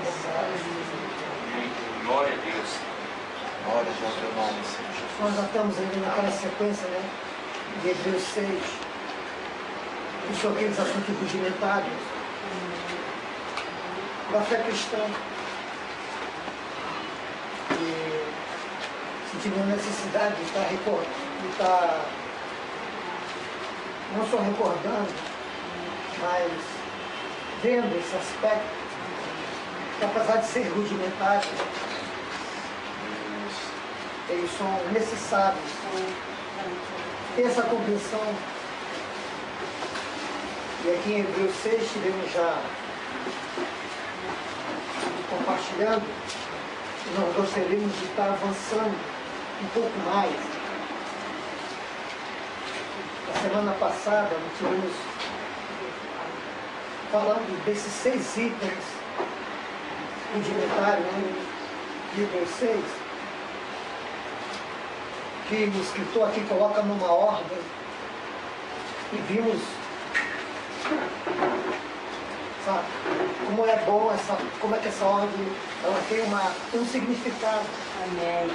sua bondade. Glória a Deus. Glória ao teu nome, Senhor Jesus. Nós já estamos ainda naquela sequência, né? De Hebreus 6. Que são aqueles assuntos rudimentares da fé cristã. E sentimos a necessidade de estar não só recordando, mas vendo esse aspecto, que apesar de ser rudimentares, eles são necessários. Ter essa compreensão. E aqui em Hebreus 6 estivemos já compartilhando, e nós gostaríamos de estar avançando um pouco mais. Na semana passada nós estivemos falando desses 6 itens rudimentares, né, de Hebreus 6, que o escritor aqui coloca numa ordem, e vimos, sabe, como é bom, como é que essa ordem ela tem um significado. Amém.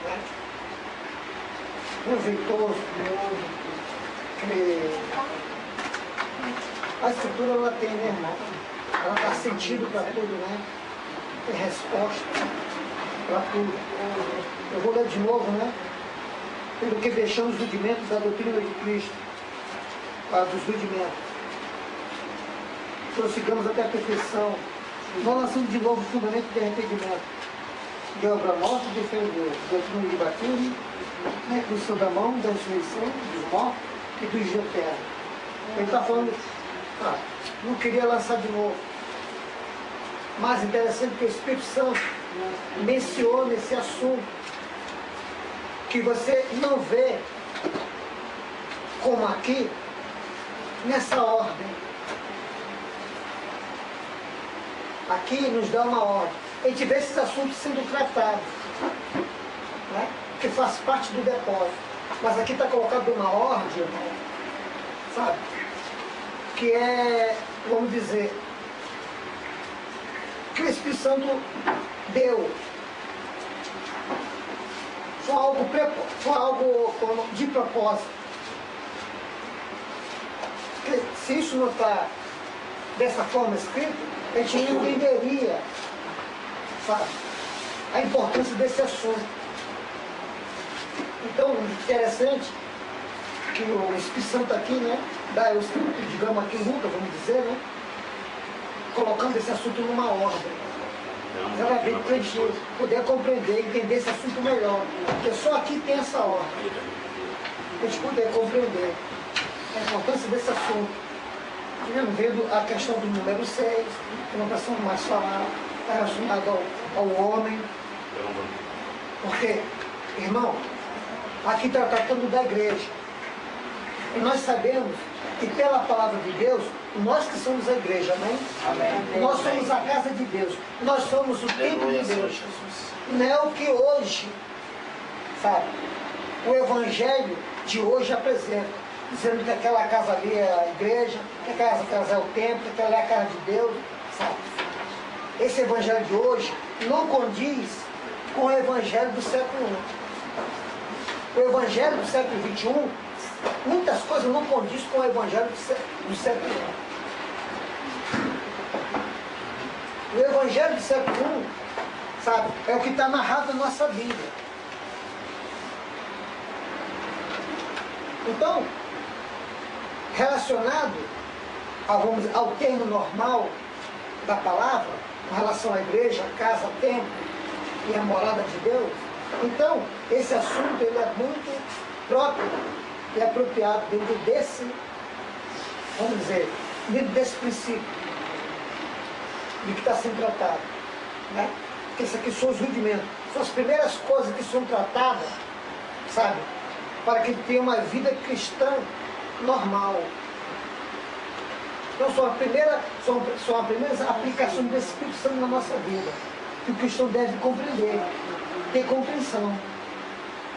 Né? Proveitoso, que a escritura ela tem, né, irmão? Ela dá sentido para tudo, né? Tem resposta para tudo. Eu vou ler de novo, né? Pelo que deixamos os rudimentos da doutrina de Cristo, para dos rudimentos. Prossigamos até a perfeição. Não lançando de novo o fundamento de arrependimento. De obra morta e de fé em Deus. Doutrina de batismo, reconstrução da mão, da ressurreição, dos mortos e do juízo eterno. Ele está falando, não queria lançar de novo. Mas interessante que o Espírito Santo menciona esse assunto, que você não vê como aqui, nessa ordem. Aqui nos dá uma ordem. A gente vê esses assuntos sendo tratados, né? Que faz parte do depósito. Mas aqui está colocado uma ordem, sabe? Que é, vamos dizer, que o Espírito Santo deu. Foi algo de propósito. Porque se isso não está dessa forma escrito, a gente não entenderia, sabe, a importância desse assunto. Então, interessante que o Espírito Santo aqui, né, dá o Espírito, digamos aqui, luta, vamos dizer, né, colocando esse assunto numa ordem. Ela vem para a gente poder compreender, entender esse assunto melhor. Porque só aqui tem essa ordem. Para a gente poder compreender a importância desse assunto. Estivemos vendo a questão do número 6, que não precisamos mais falar, está relacionado ao homem. Porque, irmão, aqui está tratando da igreja. E nós sabemos que pela palavra de Deus, nós que somos a igreja, amém? Amém. Nós somos a casa de Deus. Nós somos o templo de Deus. Não é o que hoje, sabe, o evangelho de hoje apresenta, dizendo que aquela casa ali é a igreja, que aquela casa é o templo, que aquela é a casa de Deus, sabe? Esse evangelho de hoje não condiz com o evangelho do século I. O evangelho do século XXI, muitas coisas não condiz com o evangelho do século I. O evangelho do século I, sabe, é o que está narrado na nossa Bíblia. Então, relacionado ao termo normal da palavra, com relação à igreja, a casa, templo e a morada de Deus, então, esse assunto ele é muito próprio e apropriado dentro desse, vamos dizer, dentro desse princípio de que está sendo tratado, né? Porque isso aqui são os rudimentos, são as primeiras coisas que são tratadas, sabe, para que tenha uma vida cristã normal. Então são as primeiras aplicações do Espírito Santo na nossa vida, que o cristão deve compreender, ter compreensão.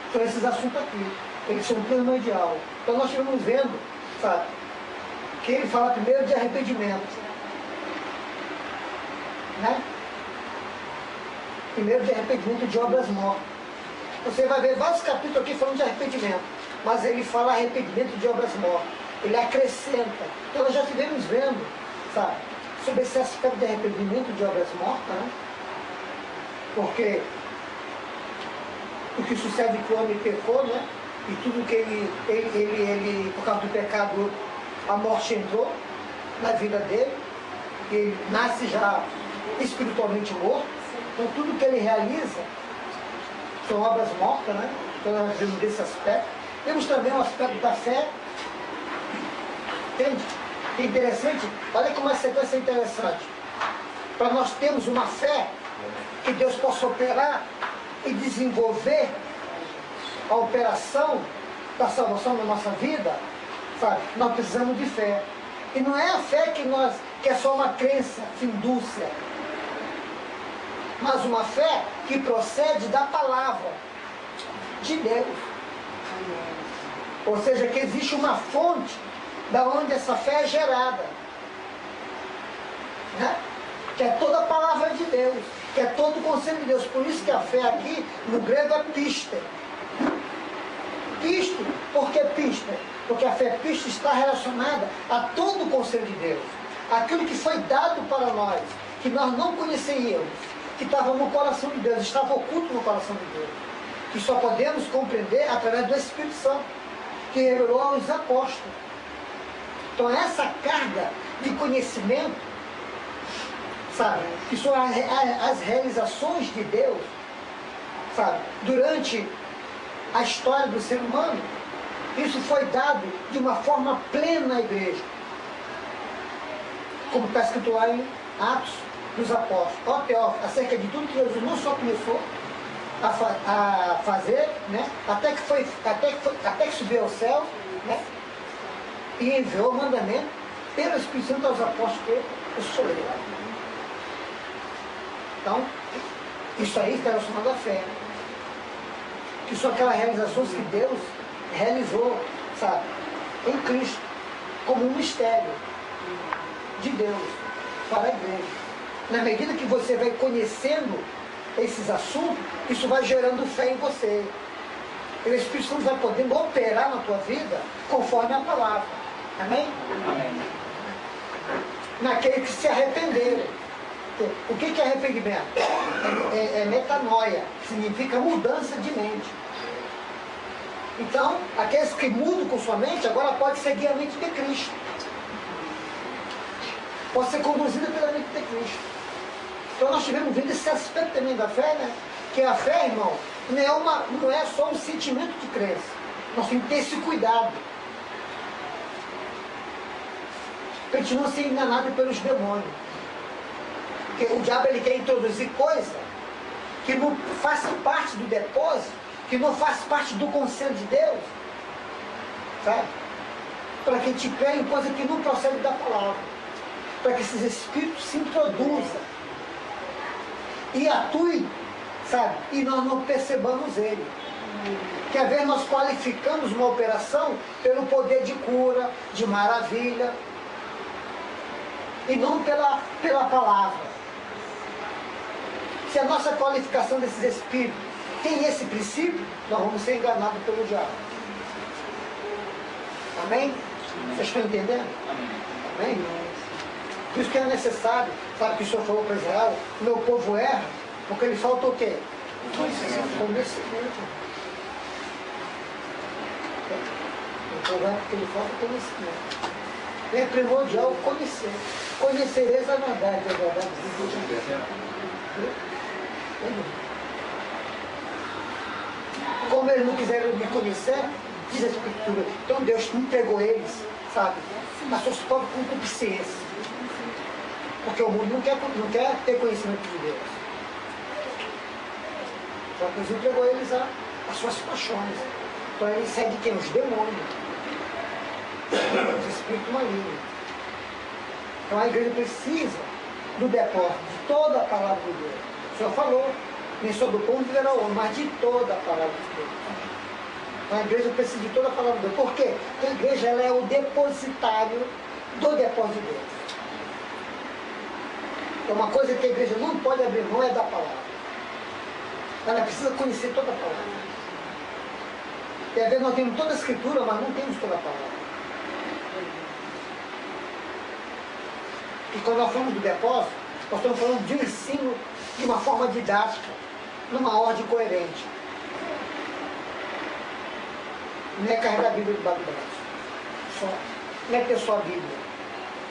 Então esses assuntos aqui, eles são primordial. Então nós estamos vendo, sabe, que ele fala primeiro de arrependimento, né? Primeiro de arrependimento de obras mortas. Você vai ver vários capítulos aqui falando de arrependimento, mas ele fala arrependimento de obras mortas. Ele acrescenta. Então nós já estivemos vendo, sabe, sobre esse aspecto de arrependimento de obras mortas, né? Porque o que sucede que o homem pecou, né? E tudo que ele, por causa do pecado, a morte entrou na vida dele, ele nasce já espiritualmente morto, então tudo que ele realiza são obras mortas, né? Então nós vemos desse aspecto. Temos também o aspecto da fé, entende? É interessante, olha como a sequência é interessante. Para nós termos uma fé que Deus possa operar e desenvolver a operação da salvação na nossa vida, sabe? Nós precisamos de fé. E não é a fé que é só uma crença findúcia, mas uma fé que procede da palavra de Deus. Ou seja, que existe uma fonte da onde essa fé é gerada, né? Que é toda a palavra de Deus, que é todo o conselho de Deus. Por isso que a fé aqui, no grego, é piste. Piste, por que piste? Porque a fé piste está relacionada a todo o conselho de Deus. Aquilo que foi dado para nós, que nós não conhecíamos, que estava no coração de Deus, estava oculto no coração de Deus. Que só podemos compreender através do Espírito Santo, que revelou aos apóstolos. Então essa carga de conhecimento, sabe, que são as realizações de Deus, sabe, durante a história do ser humano, isso foi dado de uma forma plena à igreja. Como está escrito lá em Atos dos Apóstolos. Ó Teófilo, acerca de tudo que Jesus não só começou a fazer, né, até que subiu ao céu, né, e enviou o mandamento pelo Espírito Santo aos apóstolos que escolheram. Então, isso aí está relacionado à fé. Que são aquelas realizações que Deus realizou, sabe, em Cristo, como um mistério de Deus para a igreja. Na medida que você vai conhecendo esses assuntos, isso vai gerando fé em você. E o Espírito Santo vai podendo operar na tua vida conforme a palavra. Amém? Amém. Naqueles que se arrependeram. O que é arrependimento? É metanoia, que significa mudança de mente. Então, aqueles que mudam com sua mente, agora pode seguir a mente de Cristo. Pode ser conduzida pela mente de Cristo. Então nós tivemos vendo esse aspecto também da fé, né? Que a fé, irmão, não é só um sentimento de crença. Nós temos que ter esse cuidado. Para a gente não ser enganado pelos demônios. Porque o diabo ele quer introduzir coisa que não faz parte do depósito, que não faz parte do conselho de Deus, sabe? Para que a gente creia em coisa que não procede da palavra. Para que esses espíritos se introduzam e atuem, sabe? E nós não percebamos ele. Que às vezes nós qualificamos uma operação pelo poder de cura, de maravilha, e não pela palavra. Se a nossa qualificação desses espíritos tem esse princípio, nós vamos ser enganados pelo diabo. Amém? Vocês estão entendendo? Amém? Por isso que é necessário, sabe que o Senhor falou para Israel, o meu povo erra, porque ele falta o quê? Conhecimento. O povo erra porque ele falta conhecimento. É primordial conhecer. Conhecereis a verdade, a verdade. Como eles não quiseram me conhecer, diz a Escritura, então Deus entregou eles, sabe, nas suas próprias concupiscências. Porque o mundo não quer ter conhecimento de Deus. Então Deus entregou eles as suas paixões. Então eles seguem quem? Os demônios. Os espíritos malignos. Então a igreja precisa do depósito de toda a palavra de Deus. O Senhor falou, nem só do pão viverá o homem, mas de toda a palavra de Deus. Então a igreja precisa de toda a palavra de Deus. Por quê? Porque a igreja ela é o depositário do depósito de Deus. Então uma coisa que a igreja não pode abrir mão é da palavra. Ela precisa conhecer toda a palavra. E às vezes nós temos toda a escritura, mas não temos toda a palavra. E quando nós falamos do depósito, nós estamos falando de um ensino de uma forma didática, numa ordem coerente. Não é carregar a Bíblia debaixo do braço. Só. Não é ter só a Bíblia.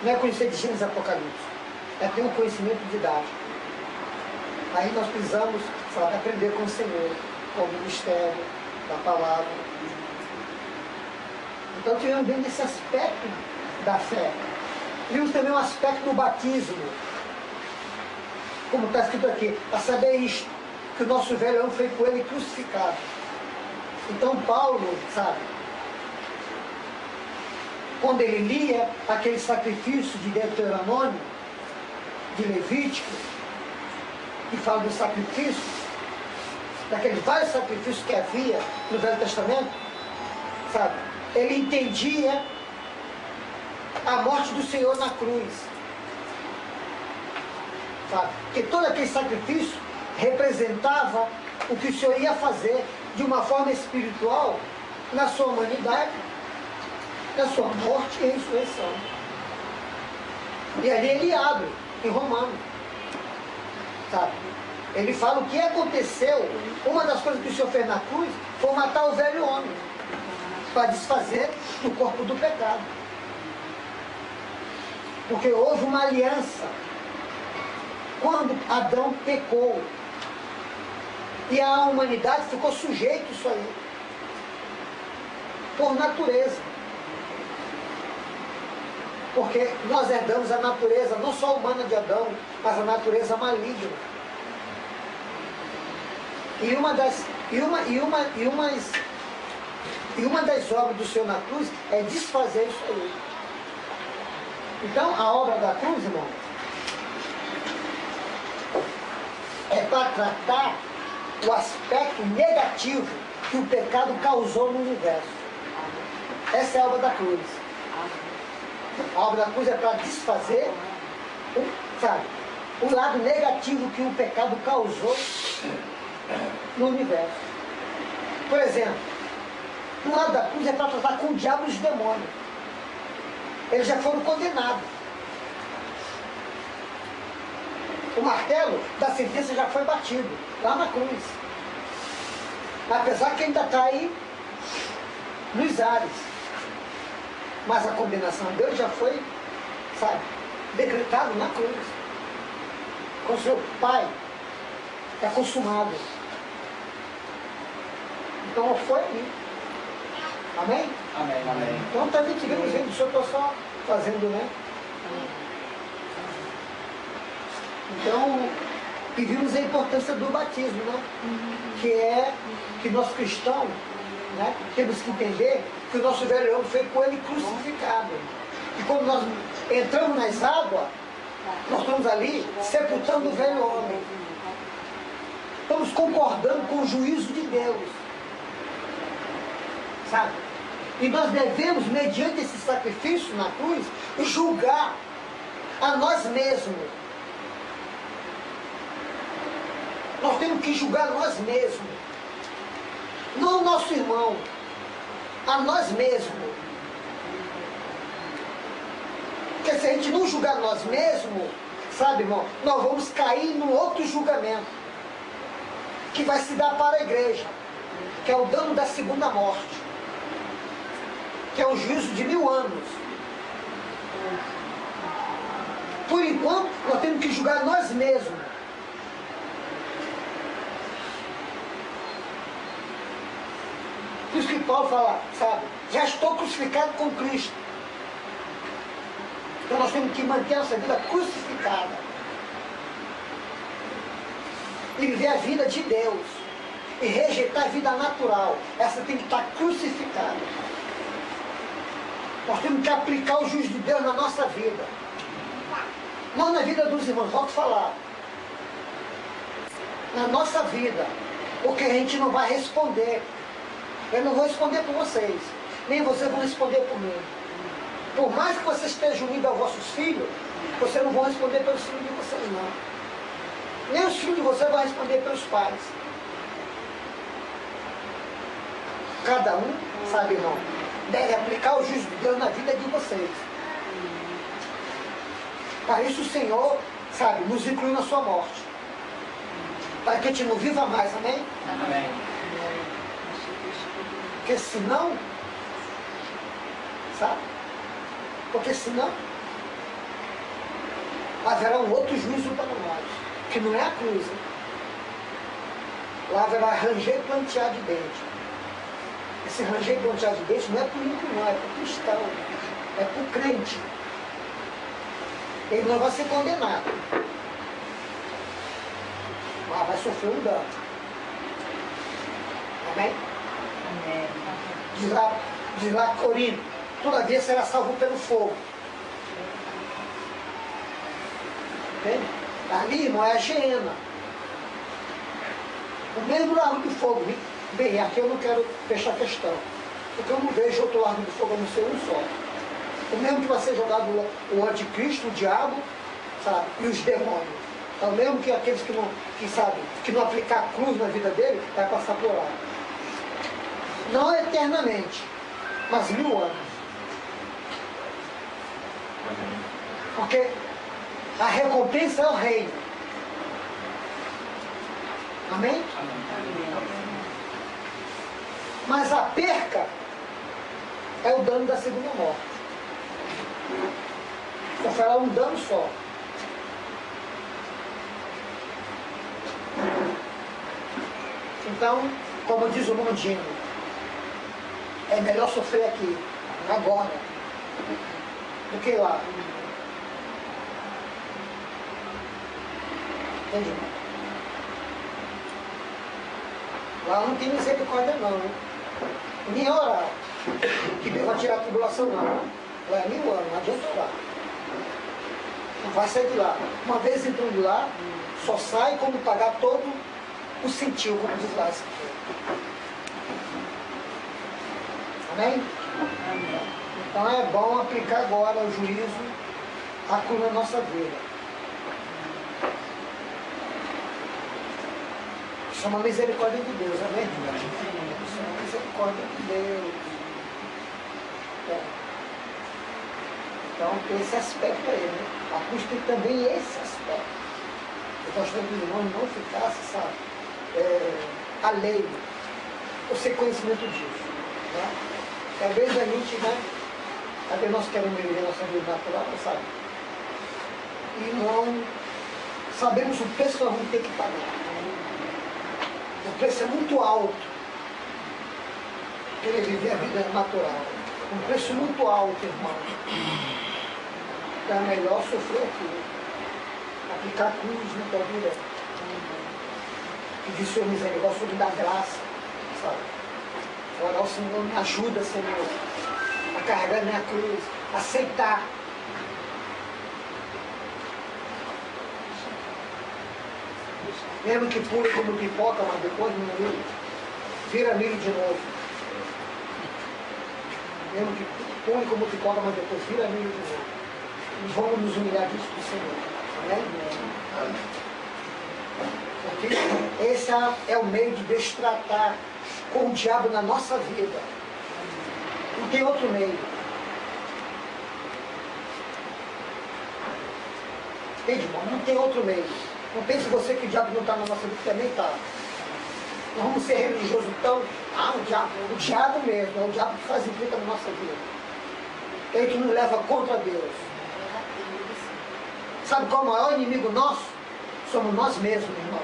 Não é conhecer de Gênesis e Apocalipse. É ter um conhecimento didático. Aí nós precisamos, sabe, aprender com o Senhor, com o ministério da palavra. Então tivemos dentro desse aspecto da fé. Vimos também um aspecto do batismo. Como está escrito aqui, a saber isto, que o nosso velho homem foi com ele crucificado. Então Paulo, sabe, quando ele lia aquele sacrifício de Deuteronômio, de Levítico, que fala do sacrifício, daqueles vários sacrifícios que havia no Velho Testamento, sabe, ele entendia a morte do Senhor na cruz. Sabe? Porque todo aquele sacrifício representava o que o Senhor ia fazer de uma forma espiritual na sua humanidade, na sua morte e ressurreição. E ali ele abre, em Romanos. Sabe? Ele fala o que aconteceu. Uma das coisas que o Senhor fez na cruz foi matar o velho homem, para desfazer o corpo do pecado. Porque houve uma aliança quando Adão pecou. E a humanidade ficou sujeita a isso aí. Por natureza. Porque nós herdamos a natureza, não só humana de Adão, mas a natureza maligna. E uma das obras do Senhor na cruz é desfazer isso aí. Então, a obra da cruz, irmão, é para tratar o aspecto negativo que o pecado causou no universo. Essa é a obra da cruz. A obra da cruz é para desfazer, sabe, o lado negativo que o pecado causou no universo. Por exemplo, o lado da cruz é para tratar com o diabo e os demônios. Eles já foram condenados. O martelo da sentença já foi batido, lá na cruz. Apesar que ainda está aí nos ares. Mas a condenação de Deus já foi, sabe, decretado na cruz. Com o seu Pai, está consumado. Então foi ali. Amém? Amém. Amém. Então também tivemos vendo, o Senhor está só fazendo, né? Então, e vimos a importância do batismo, né? Que é que nós cristãos, né, temos que entender que o nosso velho homem foi com ele crucificado. E quando nós entramos nas águas, nós estamos ali sepultando o velho homem. Estamos concordando com o juízo de Deus. Sabe? E nós devemos, mediante esse sacrifício na cruz, julgar a nós mesmos. Nós temos que julgar nós mesmos. Não o nosso irmão, a nós mesmos. Porque se a gente não julgar nós mesmos, sabe, irmão, nós vamos cair num outro julgamento, que vai se dar para a igreja, que é o dano da segunda morte, que é um juízo de 1000 anos. Por enquanto, nós temos que julgar nós mesmos. Por isso que Paulo fala, sabe, já estou crucificado com Cristo. Então nós temos que manter a nossa vida crucificada. E viver a vida de Deus. E rejeitar a vida natural. Essa tem que estar crucificada. Nós temos que aplicar o juízo de Deus na nossa vida. Não na vida dos irmãos, volto a falar. Na nossa vida. Porque a gente não vai responder. Eu não vou responder por vocês. Nem vocês vão responder por mim. Por mais que vocês estejam unidos aos vossos filhos, vocês não vão responder pelos filhos de vocês, não. Nem os filhos de vocês vão responder pelos pais. Cada um, sabe, irmão, deve aplicar o juízo de Deus na vida de vocês. Para isso o Senhor, sabe, nos inclui na sua morte. Para que a gente não viva mais, amém? Amém. Porque senão, sabe? Porque senão haverá um outro juízo para nós, que não é a cruz. Hein? Lá haverá ranger e plantear de dente. Esse ranger e plantear de dente não é para o ímpio, não, é para o cristão, é para o crente. Ele não vai ser condenado, mas vai sofrer um dano. Amém? Amém. Diz lá Corínto, todavia será salvo pelo fogo. Entende? Ali, irmão, é a Geena. O mesmo lago do fogo. Bem, aqui eu não quero fechar a questão, porque eu não vejo outro lago do fogo a não ser um só. O mesmo que vai ser jogado o anticristo, o diabo, sabe, e os demônios. Então, mesmo que aqueles que não aplicar a cruz na vida dele, vai passar por lá. Não eternamente, mas 1000 anos. Porque a recompensa é o reino. Amém? Mas a perca é o dano da segunda morte. Vou falar um dano só. Então, como diz o mundinho, é melhor sofrer aqui, agora, do que lá. Entende? Lá não tem misericórdia não, né? Nem orar, que Deus vai tirar a tribulação não. Lá é 1000 anos, não adianta orar. Não vai sair de lá. Uma vez entrando lá, só sai quando pagar todo o sentiu, como diz lá. Amém? Amém. Então é bom aplicar agora o juízo a cruz na nossa vida. Isso é uma misericórdia de Deus, amém? Isso é uma misericórdia de Deus. Então tem esse aspecto aí, né? A cruz tem também esse aspecto. Eu gostaria que o irmão não ficasse, sabe, alheio, ou sem conhecimento disso. Né? Talvez a gente, né? Talvez nós queremos viver nossa vida natural, sabe? E não sabemos o preço que nós vamos ter que pagar. O preço é muito alto. Querer viver a vida natural. Um preço muito alto, irmão. Então é melhor sofrer aqui. Aplicar cruz na tua vida. Pedir Senhor misericórdia, Senhor me dá graça. Sabe? Orar ao Senhor, me ajuda, Senhor, a carregar minha cruz, aceitar. Mesmo que pule como pipoca, mas depois não milho, vira milho de novo. Mesmo que pule como pipoca, mas depois vira milho de novo. E vamos nos humilhar disso do Senhor. Amém? Porque esse é o meio de Deus tratar com o diabo na nossa vida. Não tem outro meio. Entende, irmão? Não tem outro meio. Não pense você que o diabo não está na nossa vida, também está. Nós vamos ser religiosos tão... o diabo mesmo, é o diabo que faz implica na nossa vida. É ele que nos leva contra Deus. Sabe qual é o maior inimigo nosso? Somos nós mesmos, irmão.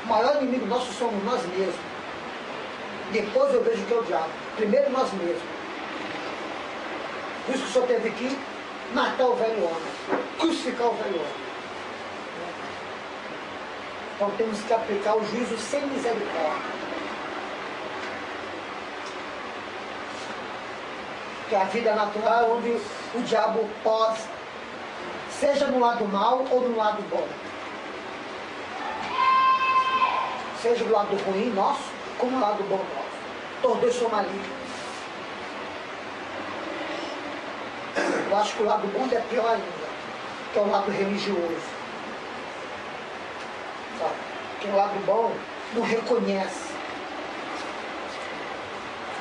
O maior inimigo nosso somos nós mesmos. Depois eu vejo que é o diabo. Primeiro nós mesmos. Por isso que o Senhor teve que matar o velho homem. Crucificar o velho homem. Então temos que aplicar o juízo sem misericórdia. Que a vida natural é onde o diabo pode, seja no lado mal ou no lado bom. Seja do lado ruim nosso, como no lado bom nosso. Todos dois são malignos. Eu acho que o lado bom é pior ainda, que é o lado religioso. Sabe? Que o lado bom não reconhece.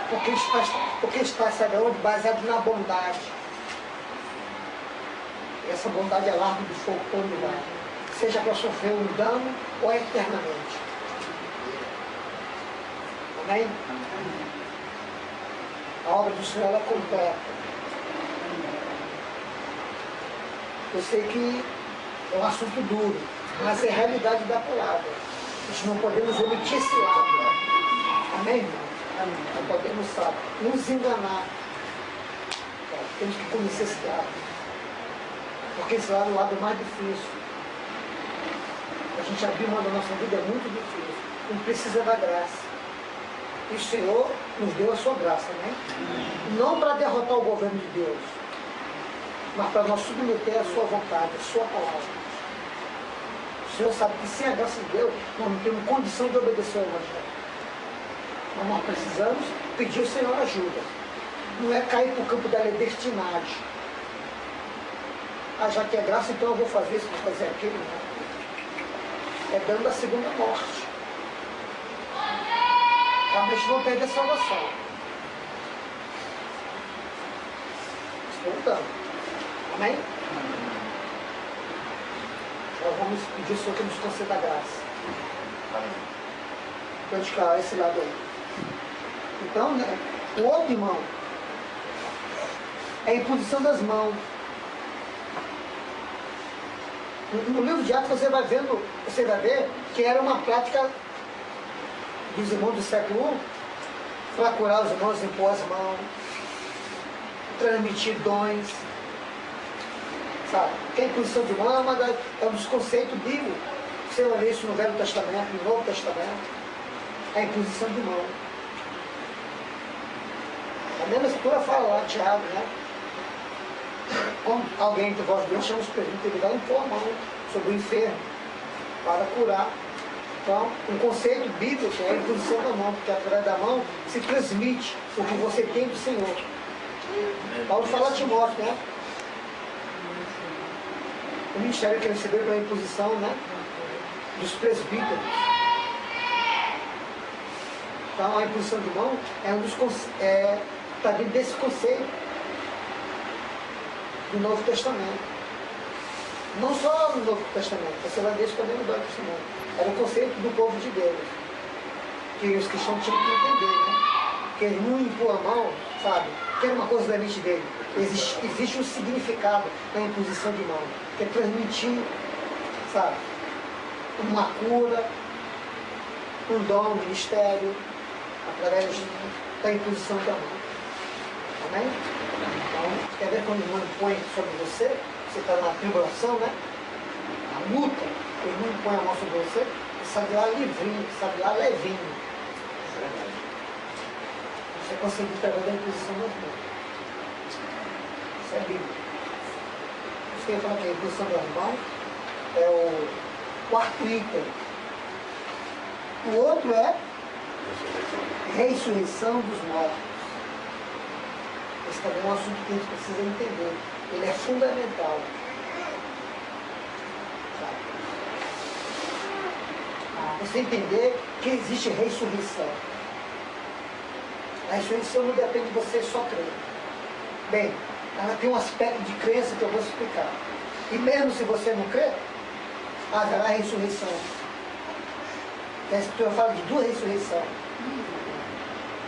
Porque está, sabe onde? Baseado na bondade. Essa bondade é larga de fogo todo lugar. Seja para sofrer um dano ou eternamente. Amém? A obra do Senhor é completa. Eu sei que é um assunto duro, mas é a realidade da palavra. Nós não podemos omitir esse lado. Amém, irmão? Amém. Não podemos, sabe, nos enganar. Temos que conhecer esse lado. Porque esse lado é o lado mais difícil. A gente abrir mão da nossa vida é muito difícil. A gente precisa da graça. E o Senhor nos deu a sua graça, né? Não para derrotar o governo de Deus, mas para nós submeter a sua vontade, a sua palavra. O Senhor sabe que sem a graça de Deus, nós não temos condição de obedecer ao Evangelho. Mas nós precisamos pedir ao Senhor ajuda. Não é cair para o campo da libertinagem. Ah, já que é graça, então eu vou fazer isso, vou fazer aquilo. Não. É dando a segunda morte. Realmente não perde a salvação. Estou dando. Amém? Nós vamos pedir ao Senhor que nos conceda a graça. Amém. Praticar esse lado aí. Então, né, o outro irmão é a imposição das mãos. No livro de Atos você vai ver que era uma prática dos irmãos do século I para curar os irmãos, impor as mãos, transmitir dons, sabe? Que a imposição de mão é um dos conceitos bíblicos. Você vai ver isso no Velho Testamento, no Novo Testamento, a imposição de mão. A mesma escritura fala lá, Tiago, né? Quando alguém entre vós dois chama os presbíteros, ele vai impor a mão sobre o enfermo para curar. Então, um conceito bíblico é a imposição da mão, porque através da mão se transmite o que você tem do Senhor. Paulo fala a Timóteo, né? O ministério que ele recebeu pela imposição, né? Dos presbíteros. Então, a imposição de mão é um dos está dentro desse conceito do Novo Testamento. Não só no Novo Testamento, você vai ver isso também no Velho Testamento. Era o conceito do povo de Deus, que os cristãos tinham que entender, né? Que ele não impôs a mão, sabe? Que era uma coisa da mente dele. Existe um significado na imposição de mão, que é transmitir, sabe? Uma cura, um dom, um ministério, através da imposição da mão. Amém? Então, quer ver quando o irmão impõe sobre você? Você está na tribulação, né? Na luta, o irmão impõe a mão sobre você, você sai de lá livrinho, sai de lá levinho. Você consegue pegar da imposição das mãos. Isso é bíblico. Isso que eu falo que a imposição das mãos é o quarto item. O outro é ressurreição dos mortos. Esse também é um assunto que a gente precisa entender. Ele é fundamental. Você entender que existe ressurreição. A ressurreição não depende de você só crer. Bem, ela tem um aspecto de crença que eu vou explicar. E mesmo se você não crer, haverá ressurreição. A Escritura fala de duas ressurreições.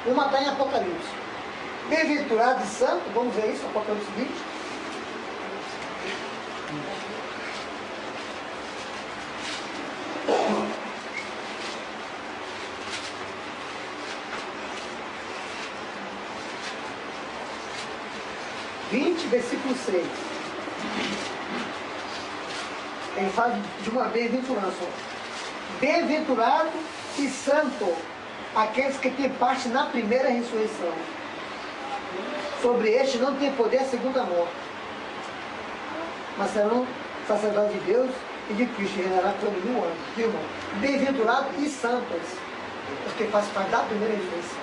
Uma está em Apocalipse. Bem-aventurado e santo, vamos ver isso, Apocalipse 20. Versículo 6. Ele fala de uma bem-aventurança. Bem-aventurado e santo aqueles que têm parte na primeira ressurreição. Sobre este não tem poder a segunda morte, mas serão sacerdotes de Deus e de Cristo, e reinará por 1000 anos. Irmão, bem-aventurado e santos, porque faz parte da primeira ressurreição.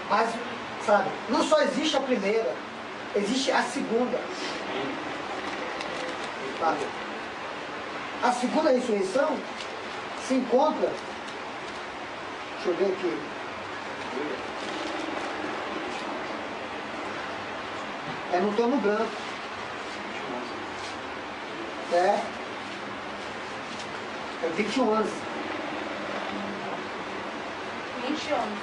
Mas, sabe, não só existe a primeira, existe a segunda. Sabe? A segunda ressurreição se encontra, deixa eu ver aqui, É no trono branco. É 21 anos. 20 anos.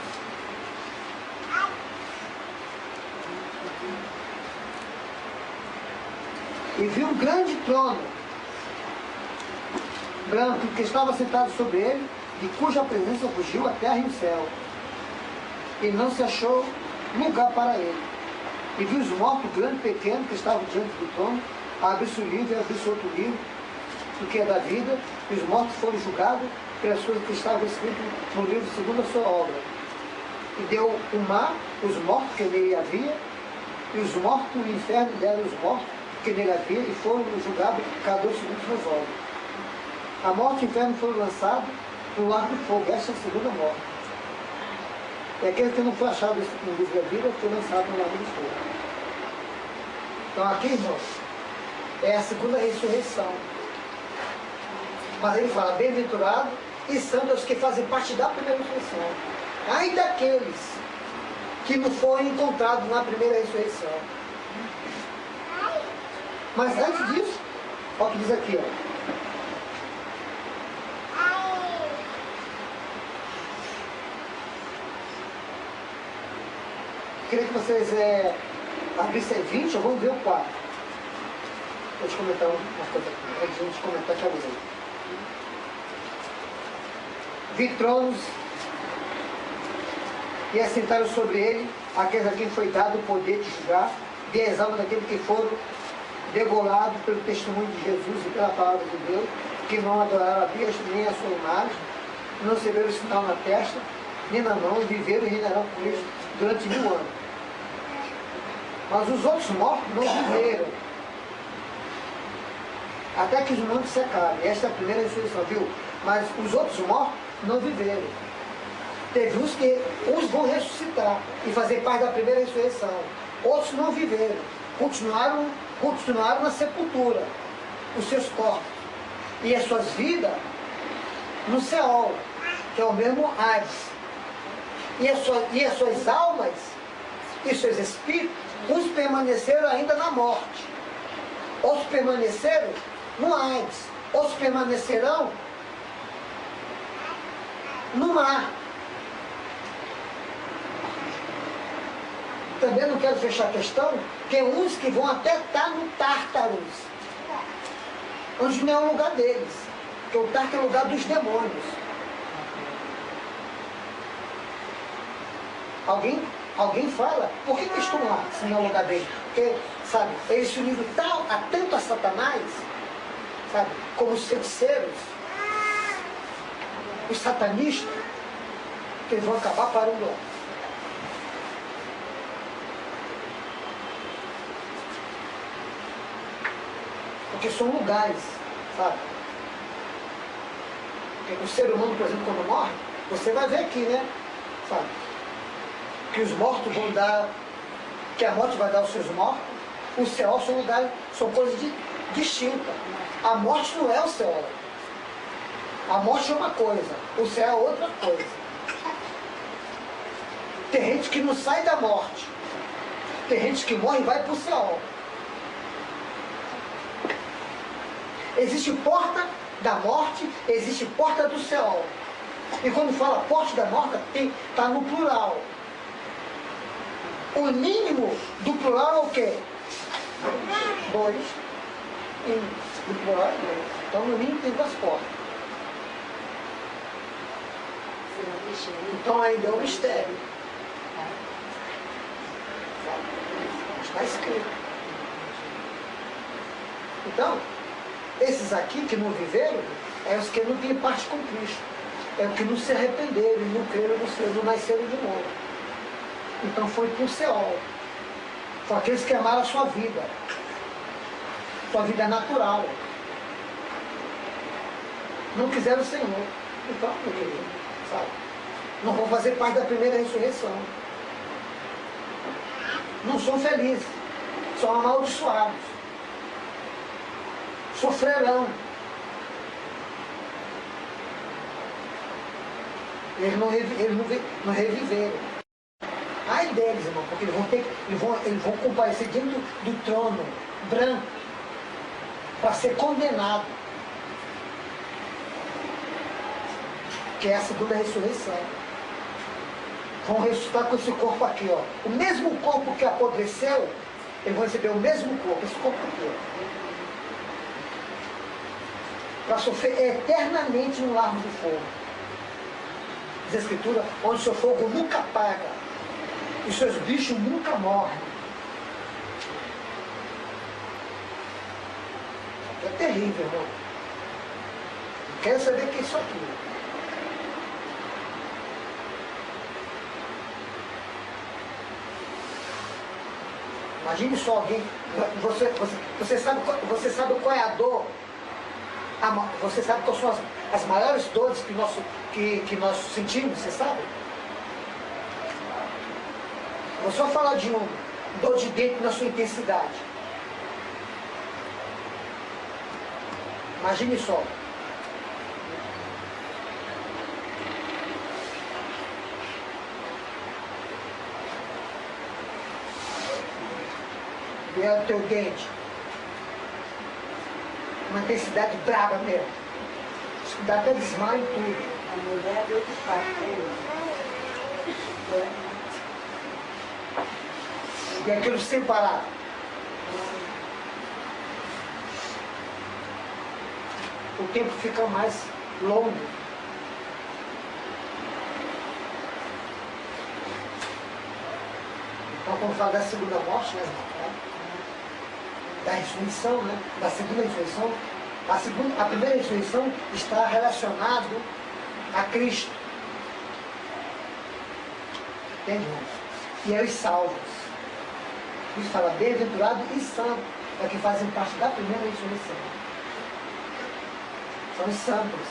E viu um grande trono branco que estava sentado sobre ele, de cuja presença fugiu a terra e o céu. E não se achou lugar para ele. E viu os mortos, grande e pequeno, que estavam diante do trono, abriu-se o livro e abriu-se outro livro, do que é da vida, e os mortos foram julgados pelas coisas que estavam escritas no livro segundo a sua obra. E deu o mar, os mortos que nele havia, e os mortos, o inferno deram os mortos que nele havia, e foram julgados cada um segundo suas obras. A morte e o inferno foram lançados no lago do fogo. Essa é a segunda morte. E aquele que não foi achado no livro da vida foi lançado no lago do fogo. Então aqui, irmãos, é a segunda ressurreição. Mas ele fala, bem-aventurado e santo os que fazem parte da primeira ressurreição. Ai daqueles que não foram encontrados na primeira ressurreição. Mas antes disso, olha o que diz aqui, ó. Queria que vocês abrissem 20, ou vamos ver o 4. Deixa eu comentar uma coisa aqui, antes de a gente comentar aqui a lei. Vi tronos e assentaram sobre ele aqueles a quem foi dado o poder de julgar, de as almas daqueles que foram degolados pelo testemunho de Jesus e pela palavra de Deus, que não adoraram a besta nem a sua imagem, não receberam o sinal na testa, nem na mão, e viveram e reinarão com Cristo durante 1000 anos. Mas os outros mortos não viveram, até que os mundos se acabem. Esta é a primeira ressurreição, viu? Mas os outros mortos não viveram. Teve uns vão ressuscitar e fazer parte da primeira ressurreição. Outros não viveram, continuaram na sepultura, os seus corpos. E as suas vidas no céu, que é o mesmo Hades. E as suas almas e seus espíritos, uns permaneceram ainda na morte, outros permaneceram no Hades, outros permanecerão no mar. Também não quero fechar a questão, tem uns que vão até estar no Tártaros, onde não é o lugar deles, porque o Tártaro é o lugar dos demônios. Alguém fala, por que eles estão lá, se não é o lugar deles? Porque, sabe, eles se uniram tanto a Satanás, sabe, como os feiticeiros, os satanistas, que eles vão acabar parando lá. Porque são lugares, sabe? Porque o ser humano, por exemplo, quando morre, você vai ver aqui, né? Sabe? Que os mortos vão dar, que a morte vai dar aos seus mortos, o céu são lugares, são coisas distintas. A morte não é o céu. A morte é uma coisa, o céu é outra coisa. Tem gente que não sai da morte. Tem gente que morre e vai para o céu. Existe porta da morte, existe porta do céu. E quando fala porta da morte, está no plural. O mínimo do plural é o quê? 2. Do plural é 2. Então no mínimo tem 2 portas. Então ainda é um mistério. Está escrito. Então, esses aqui que não viveram, é os que não têm parte com Cristo. É os que não se arrependeram, não creram no Senhor, não nasceram de novo. Então foi para o céu. Foi aqueles que amaram a sua vida natural. Não quiseram o Senhor. Então, meu querido, sabe? Não vão fazer parte da primeira ressurreição. Não são felizes. São amaldiçoados. Sofrerão. Eles não reviveram. Ai deles, irmão, porque eles vão comparecer diante do trono branco para ser condenado. Que é a segunda ressurreição. Vão ressuscitar com esse corpo aqui, ó. O mesmo corpo que apodreceu, eles vão receber o mesmo corpo, esse corpo aqui, ó. Para sofrer eternamente no largo do fogo. Diz a Escritura, onde o seu fogo nunca apaga, e os seus bichos nunca morrem. É terrível, irmão. Eu quero saber o que é isso aqui. Imagine só alguém, você sabe qual é a dor, você sabe quais são as maiores dores que nós sentimos, você sabe? Vou só falar de uma, dor de dentro na sua intensidade. Imagine só. Vier o teu dente. Uma intensidade brava mesmo. Isso que dá até desmaio e tudo. A mulher deu de parte. E aquilo sem parar. O tempo fica mais longo. Então, quando fala da segunda morte, né? Da ressurreição, né? Da segunda ressurreição, a primeira ressurreição está relacionado a Cristo. Entende, irmão? E é os salvos. Isso fala bem-aventurado e santo, é que fazem parte da primeira ressurreição. São os santos.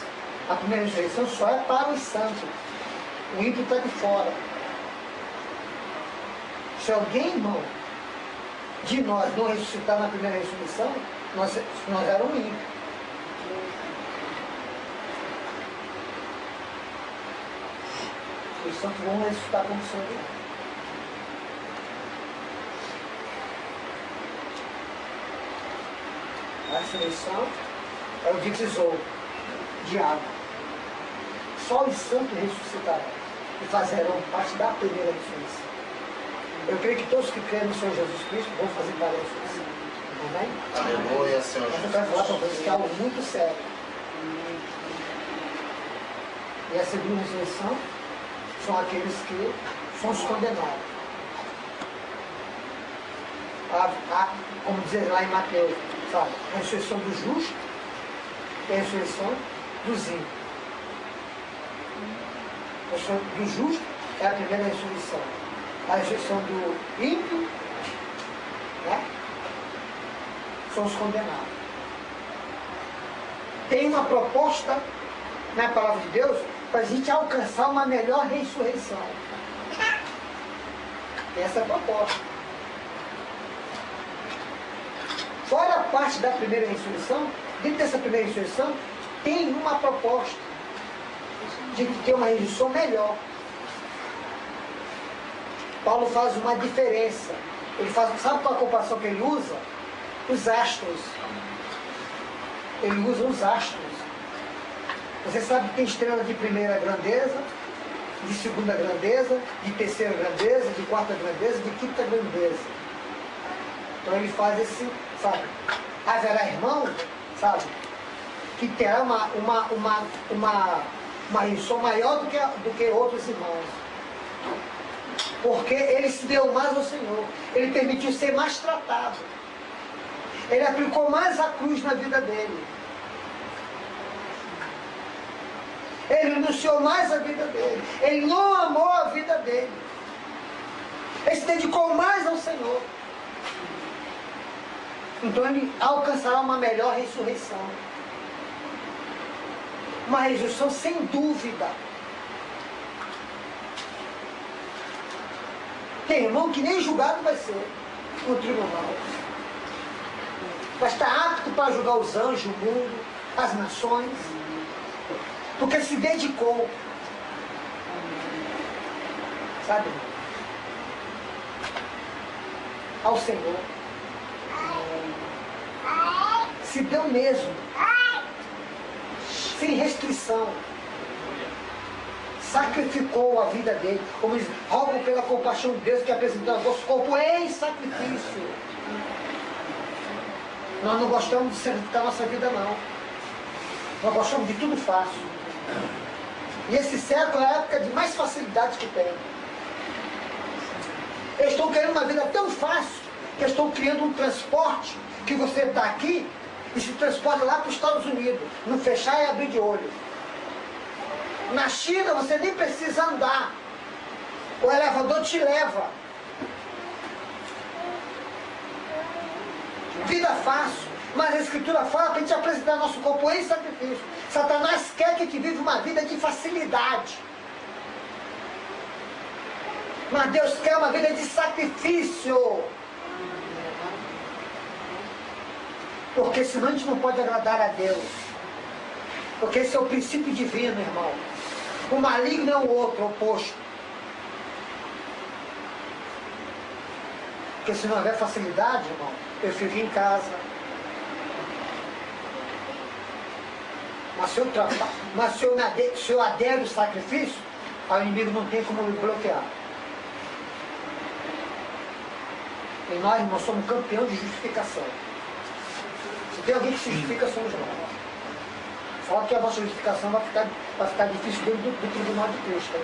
A primeira ressurreição só é para os santos. O ímpio está de fora. Se alguém, irmão, de nós não ressuscitar na primeira ressurreição, nós éramos ímpios. Os santos vão ressuscitar como santos. A ressurreição é o divisor de água. Só os santos ressuscitarão e fazerão parte da primeira ressurreição. Eu creio que todos que creem no Senhor Jesus Cristo vão fazer parte da ressurreição. Amém? Aleluia, Senhor Mas eu quero falar para vocês que é algo muito sério. E a segunda ressurreição são aqueles que são os condenados. Como dizer lá em Mateus, sabe? A ressurreição do justo e a ressurreição dos ímpios. A ressurreição do justo é a primeira ressurreição. A ressurreição do ímpio, né? São os condenados. Tem uma proposta na palavra de Deus para a gente alcançar uma melhor ressurreição. Essa é a proposta. Fora a parte da primeira ressurreição, dentro dessa primeira ressurreição, tem uma proposta de ter uma ressurreição melhor. Paulo faz uma diferença. Ele faz, sabe qual a comparação que ele usa? Os astros. Ele usa os astros. Você sabe que tem estrela de primeira grandeza, de segunda grandeza, de terceira grandeza, de quarta grandeza, de quinta grandeza. Então ele faz esse, sabe? Haverá irmão, sabe? Que terá uma ressurreição maior do que outros irmãos. Porque ele se deu mais ao Senhor. Ele permitiu ser mais tratado. Ele aplicou mais a cruz na vida dele. Ele renunciou mais à vida dele. Ele não amou a vida dele. Ele se dedicou mais ao Senhor. Então ele alcançará uma melhor ressurreição. Uma ressurreição sem dúvida. Tem irmão que nem julgado vai ser no tribunal. Vai estar apto para julgar os anjos, o mundo, as nações. Porque se dedicou. Sabe? ao Senhor. Se deu mesmo, sem restrição. Sacrificou a vida dele, como diz, rogo pela compaixão de Deus que apresentou o vosso corpo em sacrifício. Nós não gostamos de sacrificar a nossa vida, não. Nós gostamos de tudo fácil. E esse século é a época de mais facilidade que tem. Eles estão querendo uma vida tão fácil que eles estão criando um transporte que você está aqui e se transporta lá para os Estados Unidos. Não fechar e abrir de olho. Na China você nem precisa andar. O elevador te leva. Vida fácil. Mas a Escritura fala para a gente apresentar nosso corpo em sacrifício. Satanás quer que a gente viva uma vida de facilidade. Mas Deus quer uma vida de sacrifício. Porque senão a gente não pode agradar a Deus. Porque esse é o princípio divino, irmão. O maligno é o outro, o oposto. Porque se não houver facilidade, irmão, eu fico em casa. Mas se eu adero o sacrifício, o inimigo não tem como me bloquear. E nós, irmãos, somos campeões de justificação. Se tem alguém que se justifica, somos nós. Só que a nossa justificação vai ficar difícil dentro do tribunal de Cristo.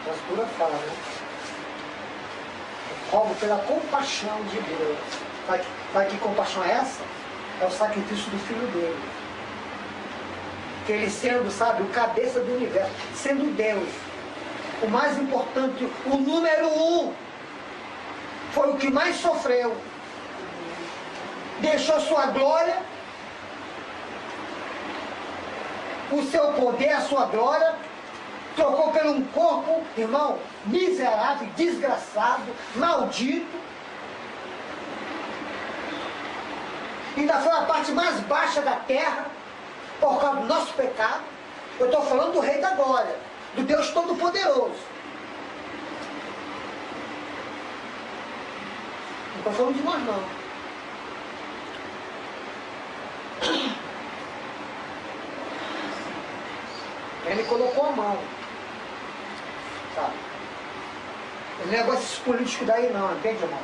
A Escritura fala, né? Rogo pela compaixão de Deus. Sabe que compaixão é essa? É o sacrifício do Filho dele. Que ele sendo, sabe, o cabeça do universo, sendo Deus, o mais importante, o número 1, foi o que mais sofreu. Deixou sua glória, o seu poder, a sua glória, trocou por um corpo, irmão, miserável, desgraçado, maldito. Ainda foi a parte mais baixa da terra, por causa do nosso pecado. Eu estou falando do Rei da Glória, do Deus Todo-Poderoso. Não estou falando de nós, não. Ele colocou a mão, sabe? O negócio desse político daí não, entende, irmão?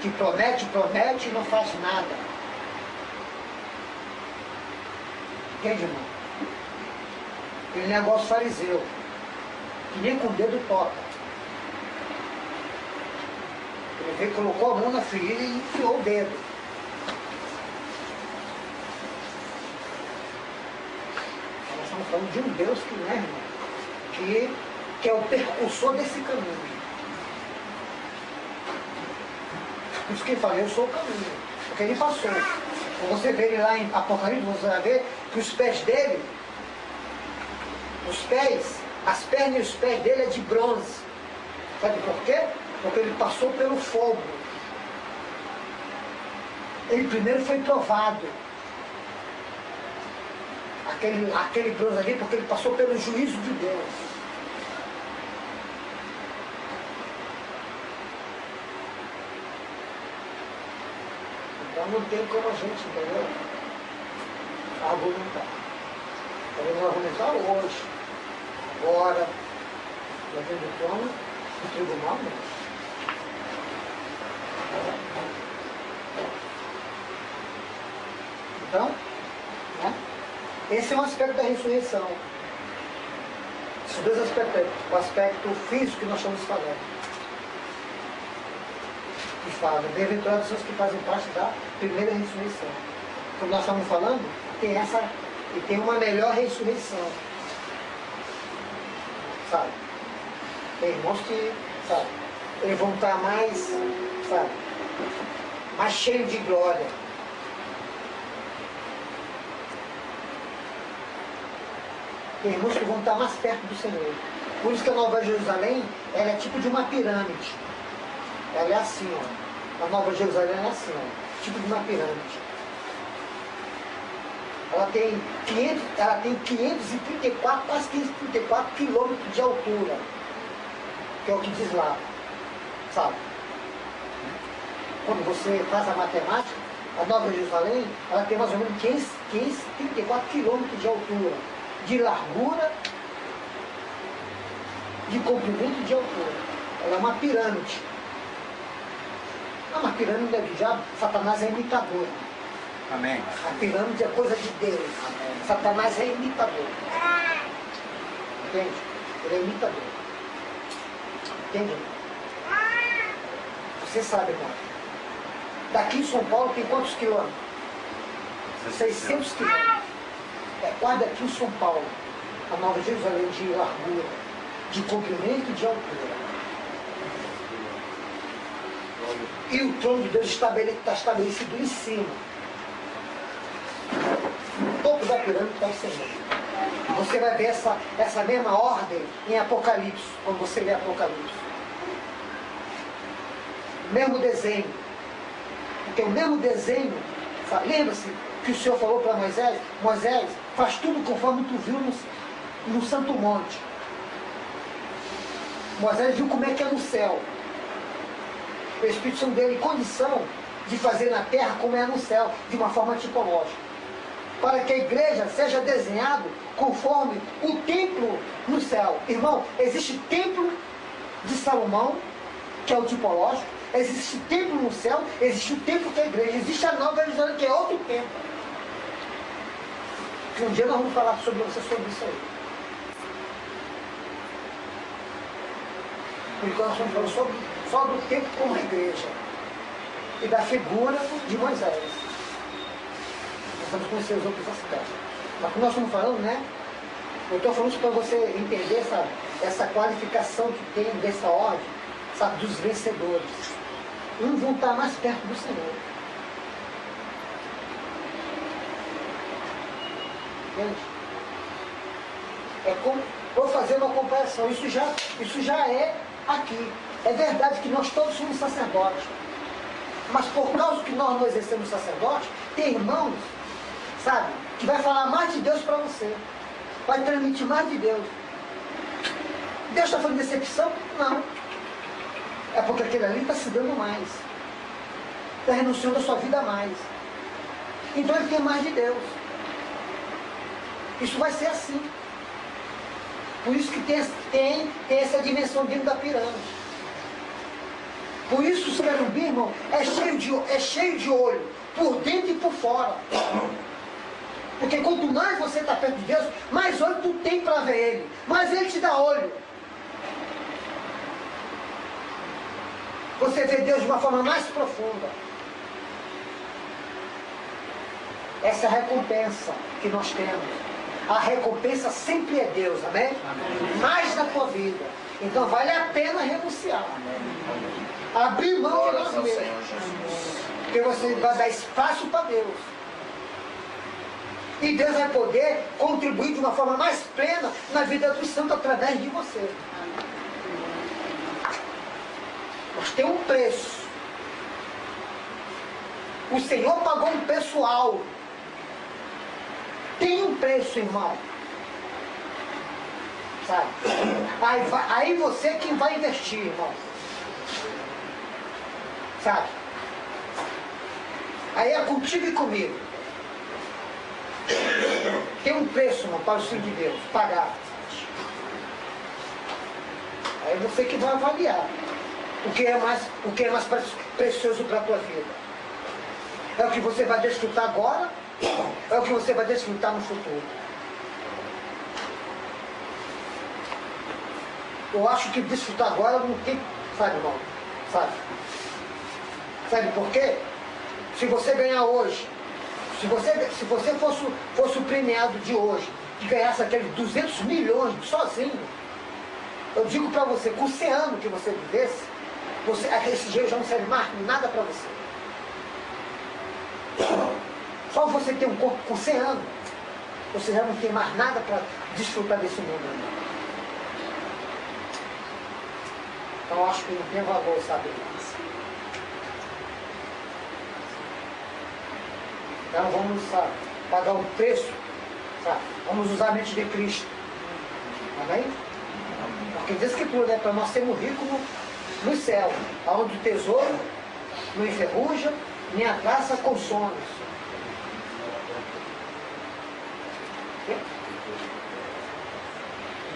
Que promete e não faz nada. Entende, irmão? Aquele negócio fariseu, que nem com o dedo toca. Ele veio, colocou a mão na ferida e enfiou o dedo. Estamos falando de um Deus que, né, irmão, que é o percursor desse caminho. Por isso que ele fala, eu sou o caminho, porque ele passou. Quando você vê ele lá em Apocalipse, você vai ver que os pés dele, as pernas e os pés dele é de bronze. Sabe por quê? Porque ele passou pelo fogo. Ele primeiro foi provado. Aquele bronze ali, porque ele passou pelo juízo de Deus. Então não tem como a gente, entendeu? Argumentar. Podemos argumentar hoje, agora, dentro do trono, no tribunal mesmo. Então, né? Esse é um aspecto da ressurreição. Esses dois aspectos aí. O aspecto físico que nós estamos falando. Que fala, bem-aventurados os que fazem parte da primeira ressurreição. Como nós estamos falando, tem uma melhor ressurreição. Sabe? Tem irmãos que, sabe, eles vão estar mais, sabe, mais cheios de glória. Tem irmãos que vão estar mais perto do Senhor. Por isso que a Nova Jerusalém, ela é tipo de uma pirâmide. Ela é assim, ó. A Nova Jerusalém é assim, ó. Tipo de uma pirâmide. Ela tem 534, quase 534 quilômetros de altura. que é o que diz lá, sabe? Quando você faz a matemática, a Nova Jerusalém, ela tem mais ou menos 534 quilômetros de altura, de largura, de comprimento e de altura. Ela é uma pirâmide. É uma pirâmide do diabo. Satanás é imitador. Amém. A pirâmide é coisa de Deus. Amém. Satanás é imitador. Entende? Ele é imitador. Entende? Você sabe, irmão. Daqui em São Paulo tem quantos quilômetros? 600 quilômetros. É quase aqui em São Paulo. A Nova Jerusalém de largura, de comprimento e de altura. E o trono de Deus está estabelecido em cima. No topo da pirâmide está o Senhor. Você vai ver essa mesma ordem em Apocalipse, quando você lê Apocalipse. O mesmo desenho. Porque o mesmo desenho, lembra-se que o Senhor falou para Moisés? Moisés, faz tudo conforme tu viu no Santo Monte. Moisés viu como é que é no céu. O Espírito Santo deu em condição de fazer na terra como é no céu, de uma forma tipológica. Para que a igreja seja desenhada conforme o templo no céu. Irmão, existe o templo de Salomão, que é o tipológico. Existe o templo no céu, existe o templo que é a igreja. Existe a Nova Jerusalém, que é outro templo. Que um dia nós vamos falar sobre isso aí. Porque nós estamos falando só do tempo como igreja e da figura de Moisés. Nós vamos conhecer os outros aspectos. Mas como nós estamos falando, né? Eu estou falando isso para você entender essa qualificação que tem dessa ordem, sabe, dos vencedores. Uns vão estar mais perto do Senhor. Entende? É como, vou fazer uma comparação. Isso já é aqui. É verdade que nós todos somos sacerdotes. Mas por causa que nós não exercemos sacerdote, tem irmãos, sabe, que vai falar mais de Deus para você. Vai transmitir mais de Deus. Deus está falando decepção? Não. É porque aquele ali está se dando mais. Está renunciando a sua vida a mais. Então ele tem mais de Deus. Isso vai ser assim. Por isso que tem essa dimensão dentro da pirâmide. Por isso o querubim, irmão, é cheio de olho, por dentro e por fora. Porque quanto mais você está perto de Deus, mais olho tu tem para ver Ele. Mais Ele te dá olho. Você vê Deus de uma forma mais profunda. Essa é a recompensa que nós temos. A recompensa sempre é Deus, amém? Amém. Mais na tua vida. Então vale a pena renunciar. Amém. Abrir mão de nós Senhor mesmos. Jesus. Porque você vai dar espaço para Deus. E Deus vai poder contribuir de uma forma mais plena na vida dos santos através de você. Mas tem um preço. O Senhor pagou um preço alto. Tem um preço, irmão. Sabe? Aí você é quem vai investir, irmão. Sabe? Aí é contigo e comigo. Tem um preço, irmão, para o Filho de Deus. Pagar. Aí você que vai avaliar. O que é mais precioso para a tua vida. É o que você vai desfrutar agora? É o que você vai desfrutar no futuro? Eu acho que desfrutar agora não tem... Sabe, irmão? Sabe? Sabe por quê? Se você ganhar hoje, se você fosse o premiado de hoje, que ganhasse aqueles 200 milhões sozinho, eu digo para você, com 100 anos que você vivesse, esse dinheiro já não serve mais nada para você. Só você ter um corpo com 100 anos, você já não tem mais nada para desfrutar desse mundo. Então eu acho que não tem valor, sabe? Então vamos, sabe, pagar o preço, sabe? Vamos usar a mente de Cristo. Amém? Porque diz a Escritura, né, para nós sermos ricos no céu, onde o tesouro não enferruja, nem a traça consome.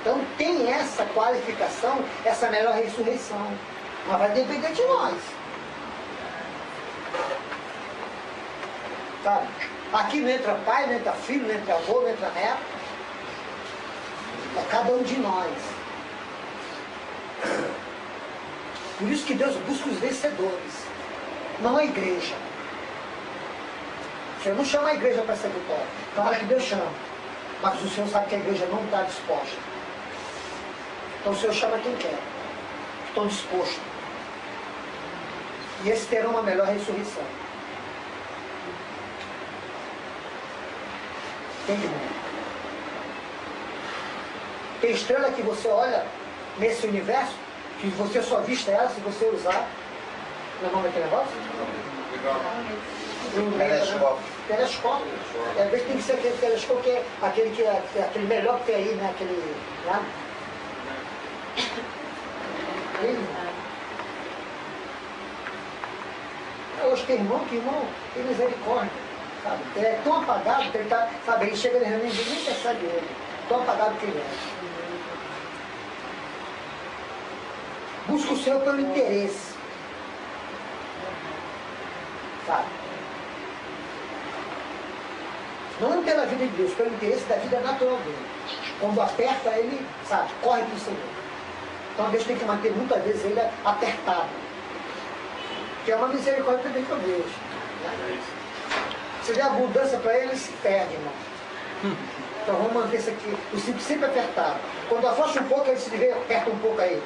Então tem essa qualificação, essa melhor ressurreição. Mas vai depender de nós. Sabe? Aqui não entra pai, não entra filho, não entra avô, não entra neto. É cada um de nós. Por isso que Deus busca os vencedores, não a igreja. O Senhor não chama a igreja para ser vitória. Claro que Deus chama. Mas o Senhor sabe que a igreja não está disposta. Então o Senhor chama quem quer. Estão dispostos. E esses terão uma melhor ressurreição. Entende? Tem estrela que você olha nesse universo, que você só vista ela se você usar. Não é o nome daquele negócio? Telescópio. Telescópio. Às vezes tem que ser aquele telescópio que é aquele melhor que tem aí, né? Aquele. Né? Hoje tem irmão tem misericórdia, sabe? Ele é tão apagado que ele tá, sabe, ele chega na reunião e ninguém percebe ele, tão apagado que ele é. Busca o Senhor pelo interesse, sabe? Não pela vida de Deus, pelo interesse da vida natural dele. Quando aperta, ele, sabe, corre para o Senhor. Então Deus tem que manter muitas vezes ele apertado. Que é uma misericórdia também com Deus. Né? Se der abundância para ele, ele se perde, irmão. Então vamos manter isso aqui, o sempre apertado. Quando afasta um pouco, ele se vê, aperta um pouco aí.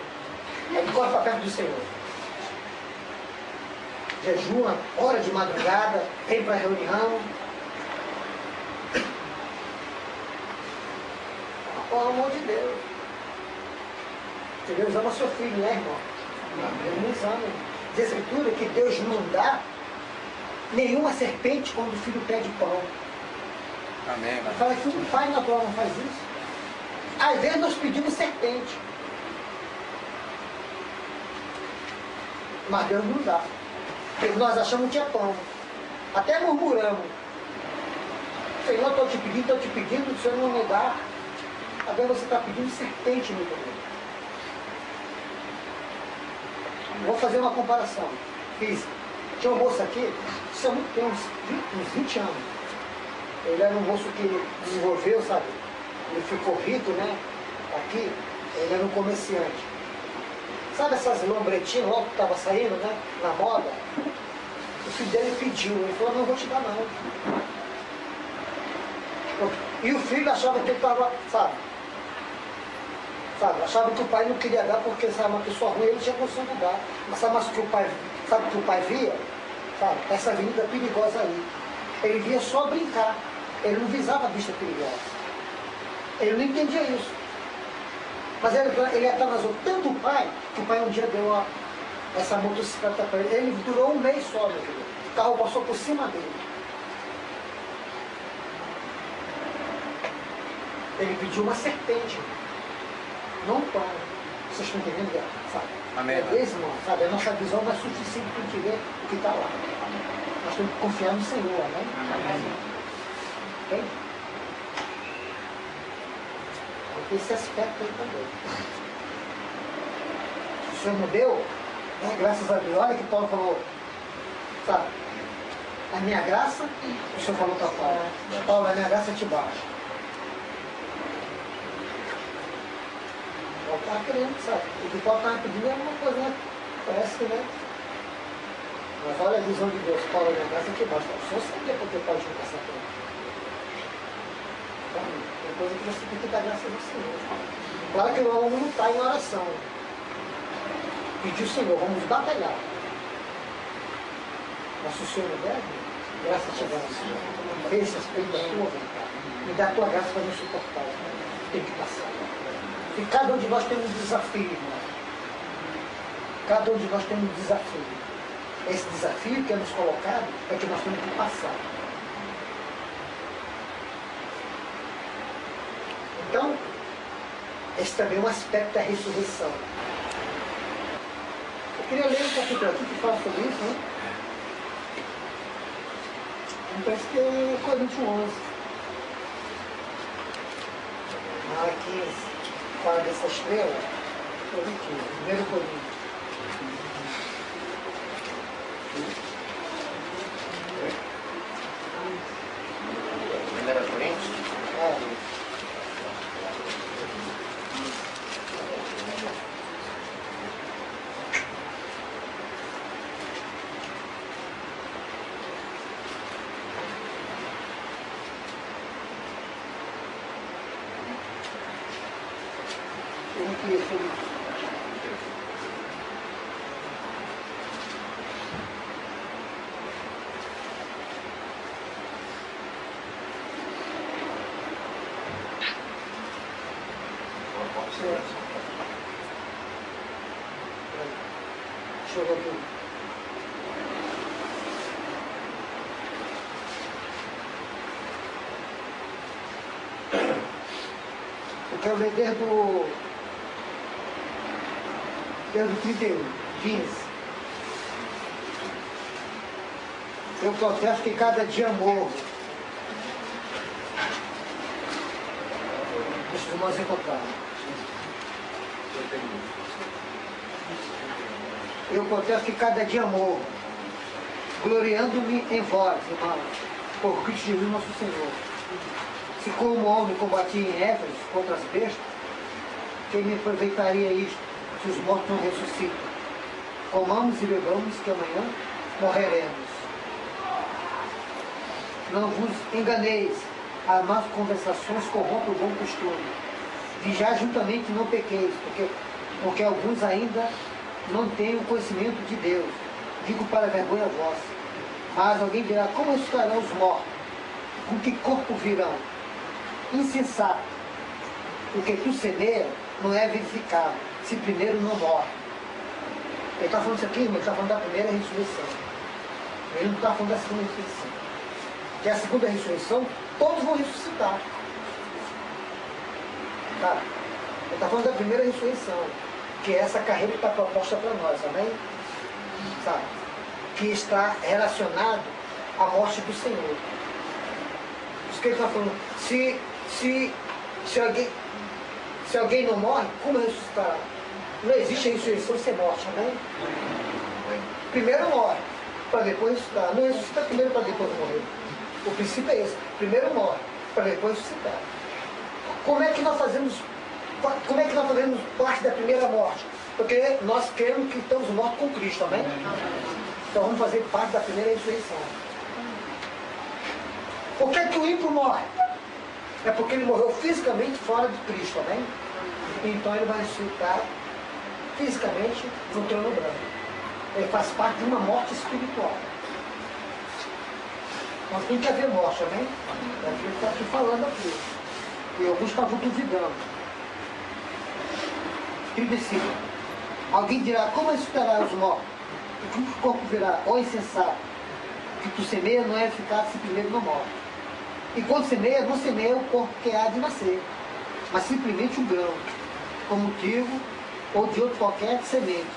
Aí ele corre para perto do Senhor. Jejua, hora de madrugada, vem para a reunião. Pelo amor de Deus. Que Deus ama seu filho, né, irmão? Ele nos ama. Diz a Escritura que Deus não dá nenhuma serpente quando o filho pede pão. Amém, mano. Fala que o pai natural não faz isso. Às vezes nós pedimos serpente. Mas Deus não dá. Porque nós achamos que é pão. Até murmuramos. Senhor, estou te pedindo, o Senhor não me dá. Agora você está pedindo serpente no teu. Vou fazer uma comparação física. Tinha um moço aqui, isso é muito tempo, uns 20 anos. Ele era um moço que desenvolveu, sabe? Ele ficou rico, né? Aqui, ele era um comerciante. Sabe essas lombretinhas logo que estavam saindo, né? Na moda? O filho dele pediu, ele falou, não vou te dar não. E o filho achava que ele estava, sabe? Achava que o pai não queria dar porque, sabe, uma pessoa ruim ele tinha condição de dar. Mas sabe o que o pai via? Sabe, essa avenida perigosa aí. Ele via só brincar. Ele não visava a vista perigosa. Ele não entendia isso. Mas ele atrasou tanto o pai, que o pai um dia deu essa motocicleta para ele. Ele durou um mês só, meu filho. O carro passou por cima dele. Ele pediu uma serpente. Não pão. Vocês estão entendendo? Sabe? Amém. Às vezes, irmão, sabe? A nossa visão não é suficiente para a gente ver o que está lá. Nós temos que confiar no Senhor, né? Entende? Tem esse aspecto aí também. O Senhor não deu, né? Graças a Deus. Olha que Paulo falou, sabe? A minha graça, o Senhor falou para Paulo. Paulo, a minha graça te basta. Paulo estava querendo, sabe? O que Paulo estava pedindo é uma coisa, né? Parece que, né? Mas olha a visão de Deus, Paulo, a minha graça te basta. O Senhor sabia porque pode juntar essa coisa. Então, tem coisa que você tem que dar graças ao Senhor. Claro que o homem não está em oração. Pedir o Senhor, vamos batalhar. Mas se o Senhor não der, graças te dá, Senhor. Esse aspecto da tua vontade. Me dá a tua graça para não suportar. Tem que passar. E cada um de nós tem um desafio, irmão. Cada um de nós tem um desafio. Esse desafio que é nos colocado é que nós temos que passar. Então, Esse também é um aspecto da ressurreição. Eu queria ler um capítulo aqui que fala sobre isso, né? Parece que é Coríntios 11. Aqui fala dessa estrela. Coríntios, 1 Coríntios. Primeira Coríntios? É. Deixa eu ver aqui. Eu quero ler desde o 31, 15. Eu protesto que cada dia morro. Deixa os irmãos encontrarem. Eu protesto que cada dia morro, gloriando-me em vós, irmãos, por Cristo Jesus nosso Senhor. Se como homem combati em Éfeso contra as bestas, quem me aproveitaria isto, se os mortos não ressuscitam? Comamos e bebamos, que amanhã morreremos. Não vos enganeis, as más conversações corrompem o bom costume. Vigiai juntamente e não pequeis, porque alguns ainda não têm o conhecimento de Deus. Digo para vergonha vossa. Mas alguém dirá, como ressuscitarão os mortos? Com que corpo virão? Insensato. O que tu semeia não é verificado, se primeiro não morre. Ele está falando isso aqui, irmão, ele está falando da primeira ressurreição. Ele não está falando da segunda ressurreição. Que a segunda ressurreição, todos vão ressuscitar. Tá? Ele está falando da primeira ressurreição, que é essa carreira que está proposta para nós, amém? Sabe? Que está relacionado à morte do Senhor. Isso que ele está falando, se alguém não morre, como ressuscitará? Não existe a ressurreição sem morte, amém? Primeiro morre, para depois ressuscitar. Não ressuscita primeiro para depois morrer. O princípio é esse. Primeiro morre, para depois ressuscitar. Como é que nós fazemos parte da primeira morte? Porque nós queremos que estamos mortos com Cristo, amém? Então vamos fazer parte da primeira ressurreição. Por que o ímpio morre? É porque ele morreu fisicamente fora de Cristo, amém? Então ele vai ressuscitar fisicamente no trono branco. Ele faz parte de uma morte espiritual. Nós tem que haver morte, amém? A gente está aqui falando aqui. E alguns estavam duvidando. 35. Alguém dirá, como ressuscitará os mortos? E como o corpo virá? Ó insensato, que tu semeia não é eficaz se primeiro não morre. E quando semeia, não semeia o corpo que há de nascer, mas simplesmente o grão, como o trigo ou de outro qualquer semente,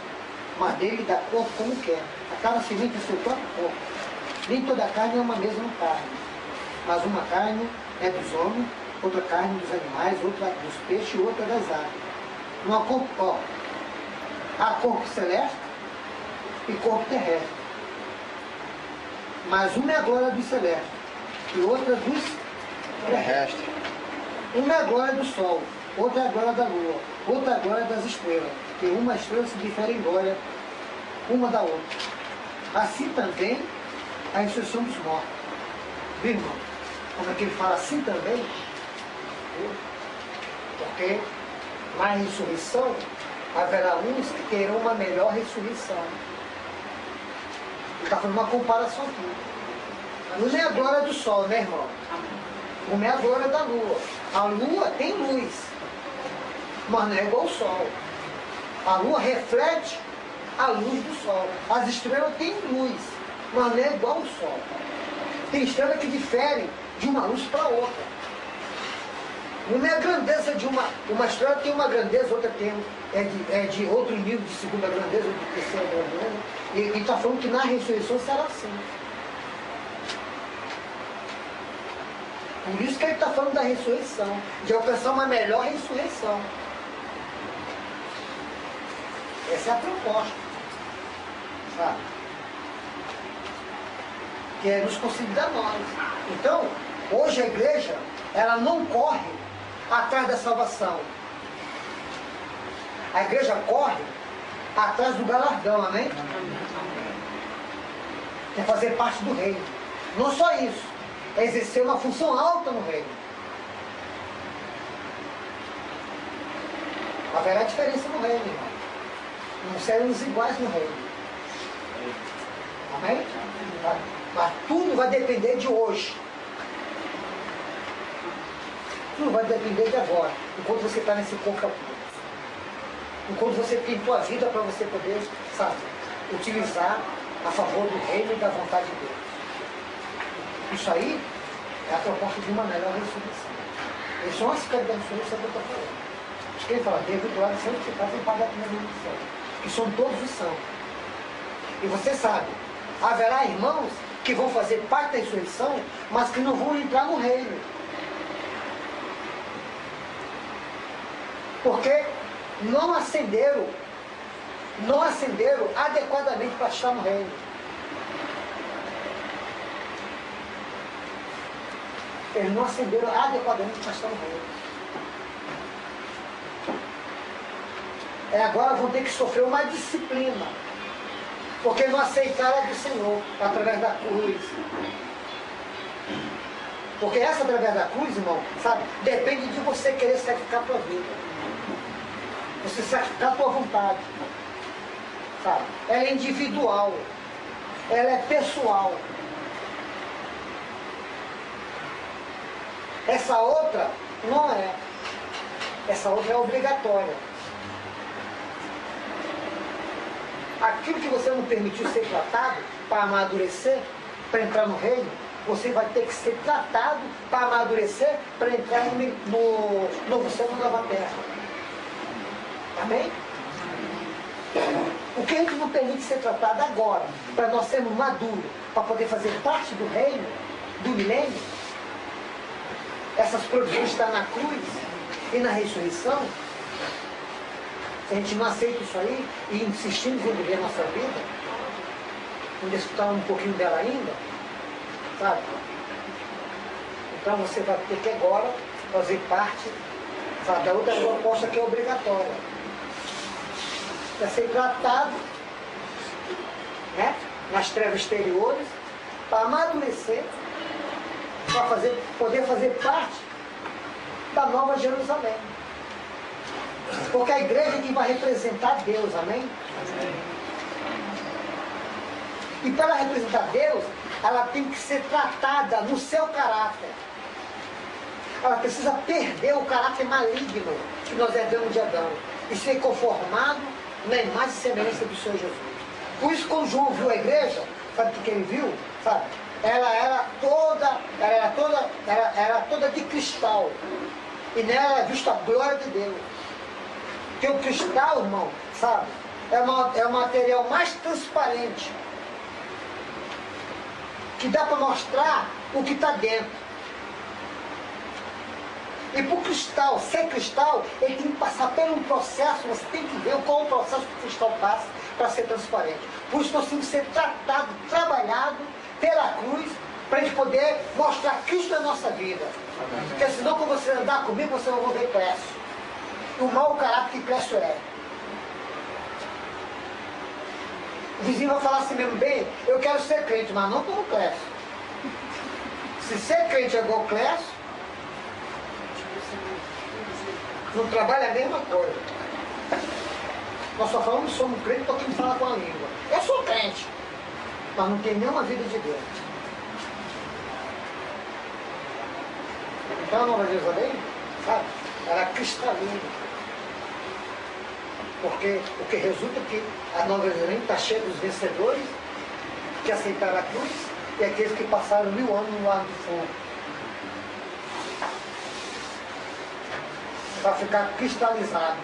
mas dele dá corpo como quer. A cada semente é seu próprio corpo. Nem toda carne é uma mesma carne, mas uma carne é dos homens, outra carne dos animais, outra dos peixes e outra das aves. Não há corpo, há corpo celeste e corpo terrestre. Mas uma é a glória dos celestes e outra dos terrestres. Uma é a glória do sol, outra é a glória da lua, outra é a glória das estrelas. E uma estrela se difere em glória uma da outra. Assim também a ressurreição dos mortos. Viu, irmão? Como é que ele fala assim também? Porque na ressurreição haverá uns que terão uma melhor ressurreição. Ele está fazendo uma comparação aqui. Uma é a glória do sol, né, irmão? Uma é a glória da lua. A lua tem luz, mas não é igual ao sol. A lua reflete a luz do sol. As estrelas têm luz, mas não é igual ao sol. Tem estrelas que diferem de uma luz para outra. Não é a grandeza de uma história, tem uma grandeza, outra tem, é de outro nível, de segunda grandeza, ou de terceira grandeza. E está falando que na ressurreição será assim. Por isso que ele está falando da ressurreição, de alcançar uma melhor ressurreição. Essa é a proposta, sabe? Que é nos conceder a nós. Então, hoje a igreja, ela não corre atrás da salvação. A igreja corre atrás do galardão, amém? É fazer parte do reino. Não só isso, é exercer uma função alta no reino. Haverá diferença no reino, irmão. Não seremos iguais no reino. Amém? Mas tudo vai depender de hoje. Tudo vai depender de agora. Enquanto você está nesse corpo aqui. Enquanto você tem tua vida para você poder, sabe, utilizar a favor do reino e da vontade de Deus. Isso aí é a proposta de uma melhor ressurreição. Eles são as caras da ressurreição que eu estou falando. Os que ele fala, Deus do lado de santificado e pagar a minha missão. Que são todos os santos. E você sabe, haverá irmãos que vão fazer parte da ressurreição, mas que não vão entrar no reino. Porque não ascenderam adequadamente para estar no reino. Eles não ascenderam adequadamente para estar no reino. Agora vão ter que sofrer uma disciplina. Porque não aceitaram a do Senhor através da cruz. Porque essa através da cruz, irmão, sabe, depende de você querer sacrificar a tua vida. Você sacrificar a tua vontade. Sabe? Ela é individual. Ela é pessoal. Essa outra não é. Essa outra é obrigatória. Aquilo que você não permitiu ser tratado para amadurecer, para entrar no reino, você vai ter que ser tratado para amadurecer, para entrar no novo céu e nova terra. Amém? O que a gente não permite ser tratado agora, para nós sermos maduros, para poder fazer parte do reino, do milênio, essas provisões estão na cruz e na ressurreição. Se a gente não aceita isso aí e insistimos em viver a nossa vida, em desfrutar um pouquinho dela ainda, sabe? Então você vai ter que agora fazer parte, sabe, da outra proposta que é obrigatória. Para ser tratado, né, nas trevas exteriores, para amadurecer, para poder fazer parte da Nova Jerusalém. Porque a igreja é que vai representar Deus, amém? E para representar Deus, ela tem que ser tratada no seu caráter. Ela precisa perder o caráter maligno que nós herdamos de Adão e ser conformado na imagem e semelhança do Senhor Jesus. Por isso, quando João viu a igreja, sabe o que ele viu? Sabe? Ela era toda de cristal. E nela era vista a glória de Deus. Porque o cristal, irmão, sabe, é o material mais transparente que dá para mostrar o que está dentro. E para o cristal, ser cristal, ele tem que passar por um processo, você tem que ver qual é o processo que o cristal passa para ser transparente. Por isso nós temos que ser tratado, trabalhado pela cruz, para a gente poder mostrar Cristo na nossa vida. Porque senão, quando você andar comigo, você não vai ver Clécio. O mau caráter que Clécio é. O vizinho vai falar assim mesmo, bem, eu quero ser crente, mas não como Clécio. Se ser crente é igual Clécio, no trabalho é a mesma coisa. Nós só falamos que somos crentes para quem fala com a língua. Eu sou crente, mas não tenho nenhuma vida de Deus. Então a Nova Jerusalém, sabe, era cristalina. Porque o que resulta é que a Nova Jerusalém está cheia dos vencedores que aceitaram a cruz e aqueles que passaram 1000 anos no lago do fogo. Para ficar cristalizado,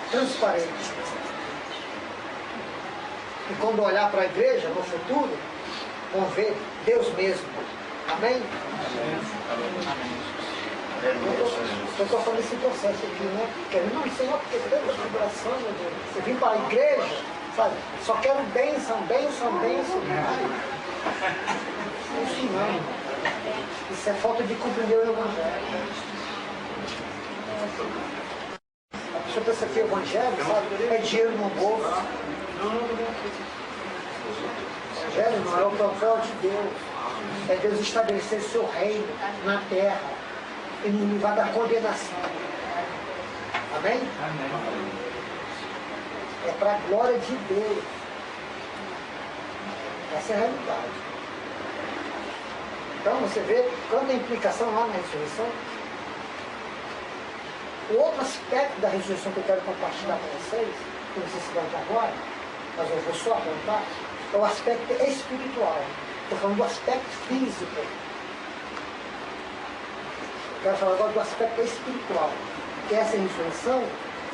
transparente. E quando olhar para a igreja no futuro, vão ver Deus mesmo. Amém? Eu estou falando esse processo aqui, né? Querendo, não, Senhor, porque tanta tribulação, meu Deus. Você vem para a igreja, sabe? Só quero bênção, bênção, bênção. Isso não. Isso é falta de compreender o Evangelho. A pessoa pensa que o Evangelho, sabe? É dinheiro no bolso. O Evangelho não é o propósito de Deus. É Deus estabelecer seu reino na terra e nos livrar da condenação. Amém? É para a glória de Deus. Essa é a realidade. Então você vê quanta implicação lá na ressurreição. O outro aspecto da ressurreição que eu quero compartilhar com vocês, que não sei se vai agora, mas eu vou só apontar, é o aspecto espiritual. Estou falando do aspecto físico. Eu quero falar agora do aspecto espiritual. Que essa ressurreição,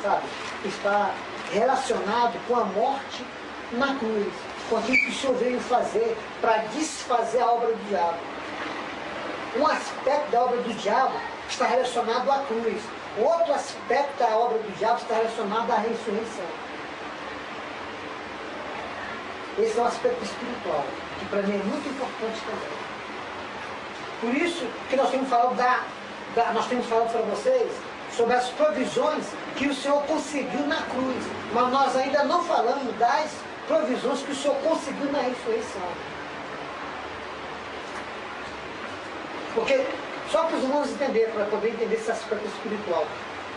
sabe, está relacionado com a morte na cruz. Com aquilo que o Senhor veio fazer para desfazer a obra do diabo. Um aspecto da obra do diabo está relacionado à cruz. O outro aspecto da obra do diabo está relacionado à ressurreição. Esse é um aspecto espiritual, que para mim é muito importante também. Por isso que nós temos falado nós temos falado para vocês sobre as provisões que o Senhor conseguiu na cruz. Mas nós ainda não falamos das provisões que o Senhor conseguiu na ressurreição. Porque, só para os irmãos entenderem, para poder entender esse aspecto espiritual,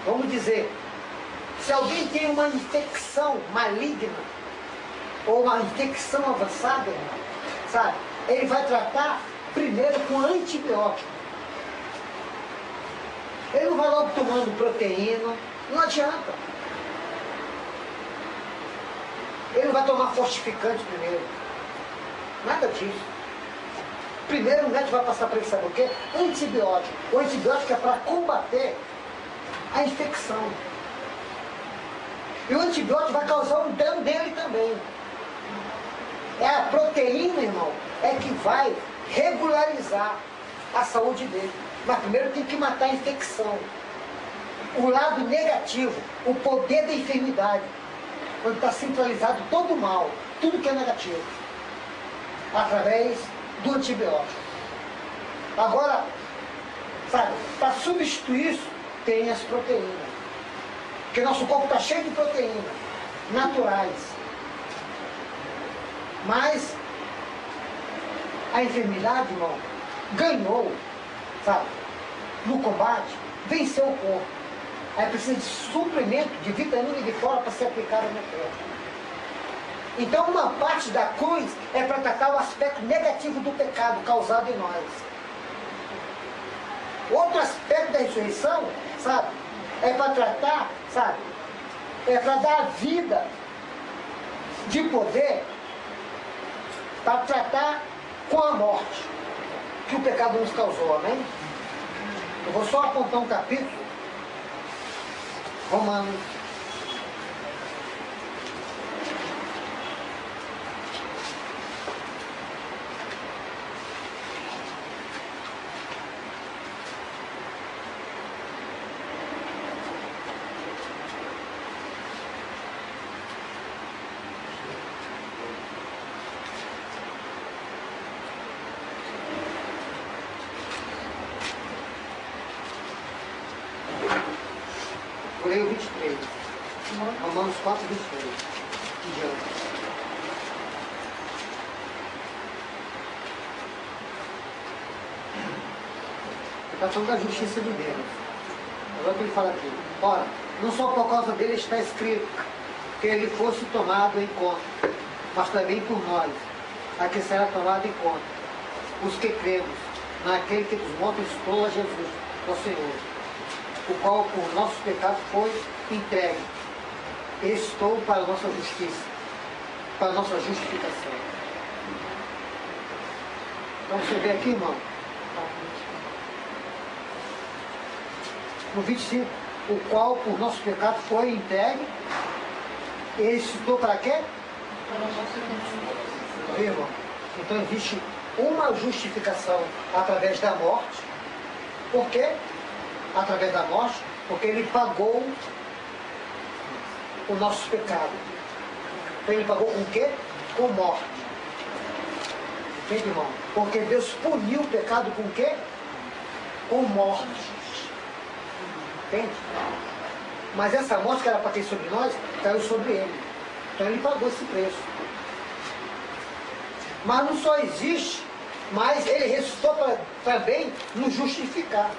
vamos dizer, se alguém tem uma infecção maligna, ou uma infecção avançada, sabe, ele vai tratar primeiro com antibiótico. Ele não vai logo tomando proteína, não adianta. Ele não vai tomar fortificante primeiro. Nada disso. Primeiro o médico vai passar para ele, sabe o quê? Antibiótico. O antibiótico é para combater a infecção. E o antibiótico vai causar um dano dele também. É a proteína, irmão, é que vai regularizar a saúde dele. Mas primeiro tem que matar a infecção. O lado negativo, o poder da enfermidade. Quando está centralizado todo o mal, tudo que é negativo. Através do antibiótico. Agora, sabe, para substituir isso, tem as proteínas. Porque nosso corpo está cheio de proteínas naturais. Mas a enfermidade, irmão, ganhou, sabe, no combate, venceu o corpo. Aí precisa de suplemento de vitamina de fora para ser aplicado no corpo. Então uma parte da cruz é para tratar o aspecto negativo do pecado causado em nós. Outro aspecto da ressurreição, sabe, é para tratar, sabe, é para dar vida de poder para tratar com a morte que o pecado nos causou, amém? Eu vou só apontar um capítulo, Romanos. Leio 23. Romanos 4, 23. Em diante. Está falando da justiça de Deus. Agora que ele fala aqui. Ora, não só por causa dele está escrito que ele fosse tomado em conta, mas também por nós, a que será tomado em conta, os que cremos naquele que dos mortos ressuscitou a Jesus, o Senhor, o qual por nossos pecados foi entregue. Estou para a nossa justiça, para a nossa justificação. Então você vê aqui, irmão, no 25, o qual por nosso pecado foi entregue. Ele ressuscitou para quê? Irmão, então existe uma justificação através da morte. Por quê? Através da morte, porque ele pagou o nosso pecado. Então ele pagou com o quê? Com morte. Entende, irmão? Porque Deus puniu o pecado com o quê? Com morte. Entende? Mas essa morte que era para ter sobre nós, caiu sobre ele. Então ele pagou esse preço. Mas não só existe, mas ele ressuscitou para também nos justificar.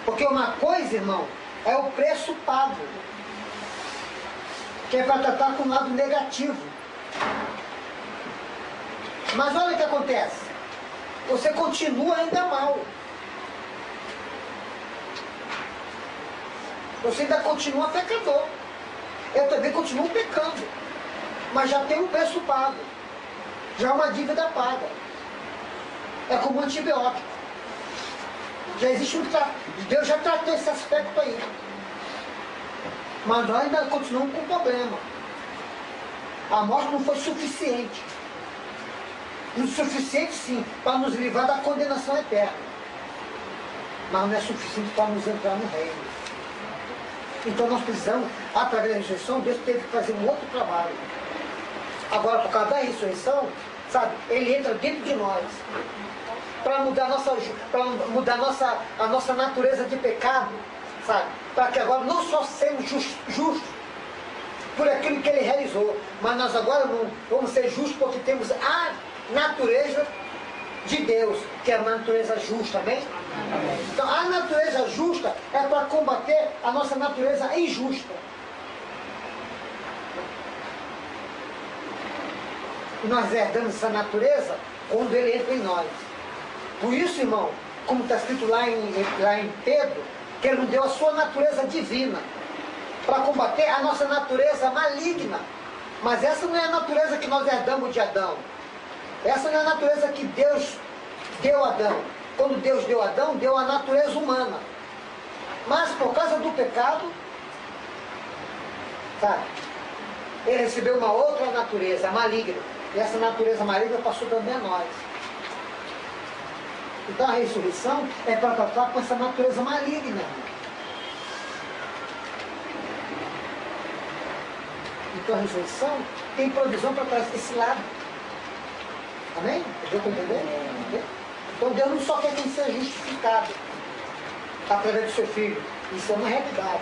Porque uma coisa, irmão, é o preço pago, que é para tratar com o lado negativo. Mas olha o que acontece. Você continua ainda mal. Você ainda continua pecador. Eu também continuo pecando. Mas já tem um preço pago. Já é uma dívida paga. É como um antibiótico. Já existe um tratamento. Deus já tratou esse aspecto aí. Mas nós ainda continuamos com problema. A morte não foi suficiente. O suficiente sim, para nos livrar da condenação eterna. Mas não é suficiente para nos entrar no reino. Então nós precisamos, através da ressurreição, Deus teve que fazer um outro trabalho. Agora, por causa da ressurreição, sabe, Ele entra dentro de nós. Para mudar, a nossa natureza de pecado, sabe? Para que agora não só sermos justos por aquilo que Ele realizou, mas nós agora vamos ser justos porque temos a natureza de Deus, que é a natureza justa, amém? Então a natureza justa é para combater a nossa natureza injusta. E nós herdamos essa natureza quando Ele entra em nós. Por isso, irmão, como está escrito lá em Pedro, que Ele nos deu a sua natureza divina para combater a nossa natureza maligna. Mas essa não é a natureza que nós herdamos de Adão. Essa não é a natureza que Deus deu a Adão. Quando Deus deu a Adão, deu a natureza humana. Mas por causa do pecado, sabe, Ele recebeu uma outra natureza, maligna. E essa natureza maligna passou também a nós. Então a ressurreição é para tratar com essa natureza maligna. Então a ressurreição tem provisão para trazer esse lado. Amém? Deu para entender? Então Deus não só quer que ele seja justificado através do seu Filho. Isso é uma realidade.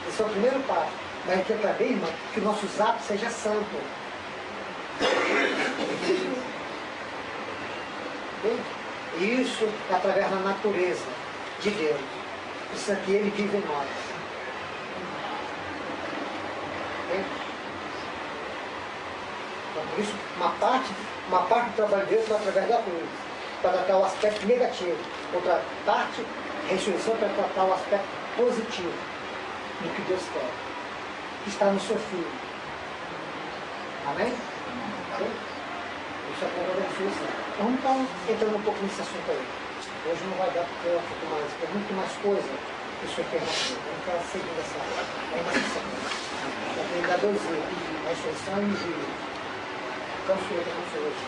Esse é o primeiro passo. Mas ele quer também, irmão, que o nosso atos seja santo. Isso é através da natureza de Deus. Isso aqui Ele vive em nós. Então, por isso, uma parte do trabalho de Deus é através da cruz, para tratar o aspecto negativo. Outra parte, a ressurreição, para tratar o aspecto positivo do que Deus quer, que está no seu Filho. Amém? Isso é através da ressurreição. Vamos estar entrando um pouco nesse assunto aí. Hoje não vai dar porque eu fico mais, tem muito mais coisa que o Senhor quer mostrar. Vamos estar seguindo essa sequência. Já tem da 12, a ressurreição e o juízo. Então, o Senhor está com o Senhor hoje.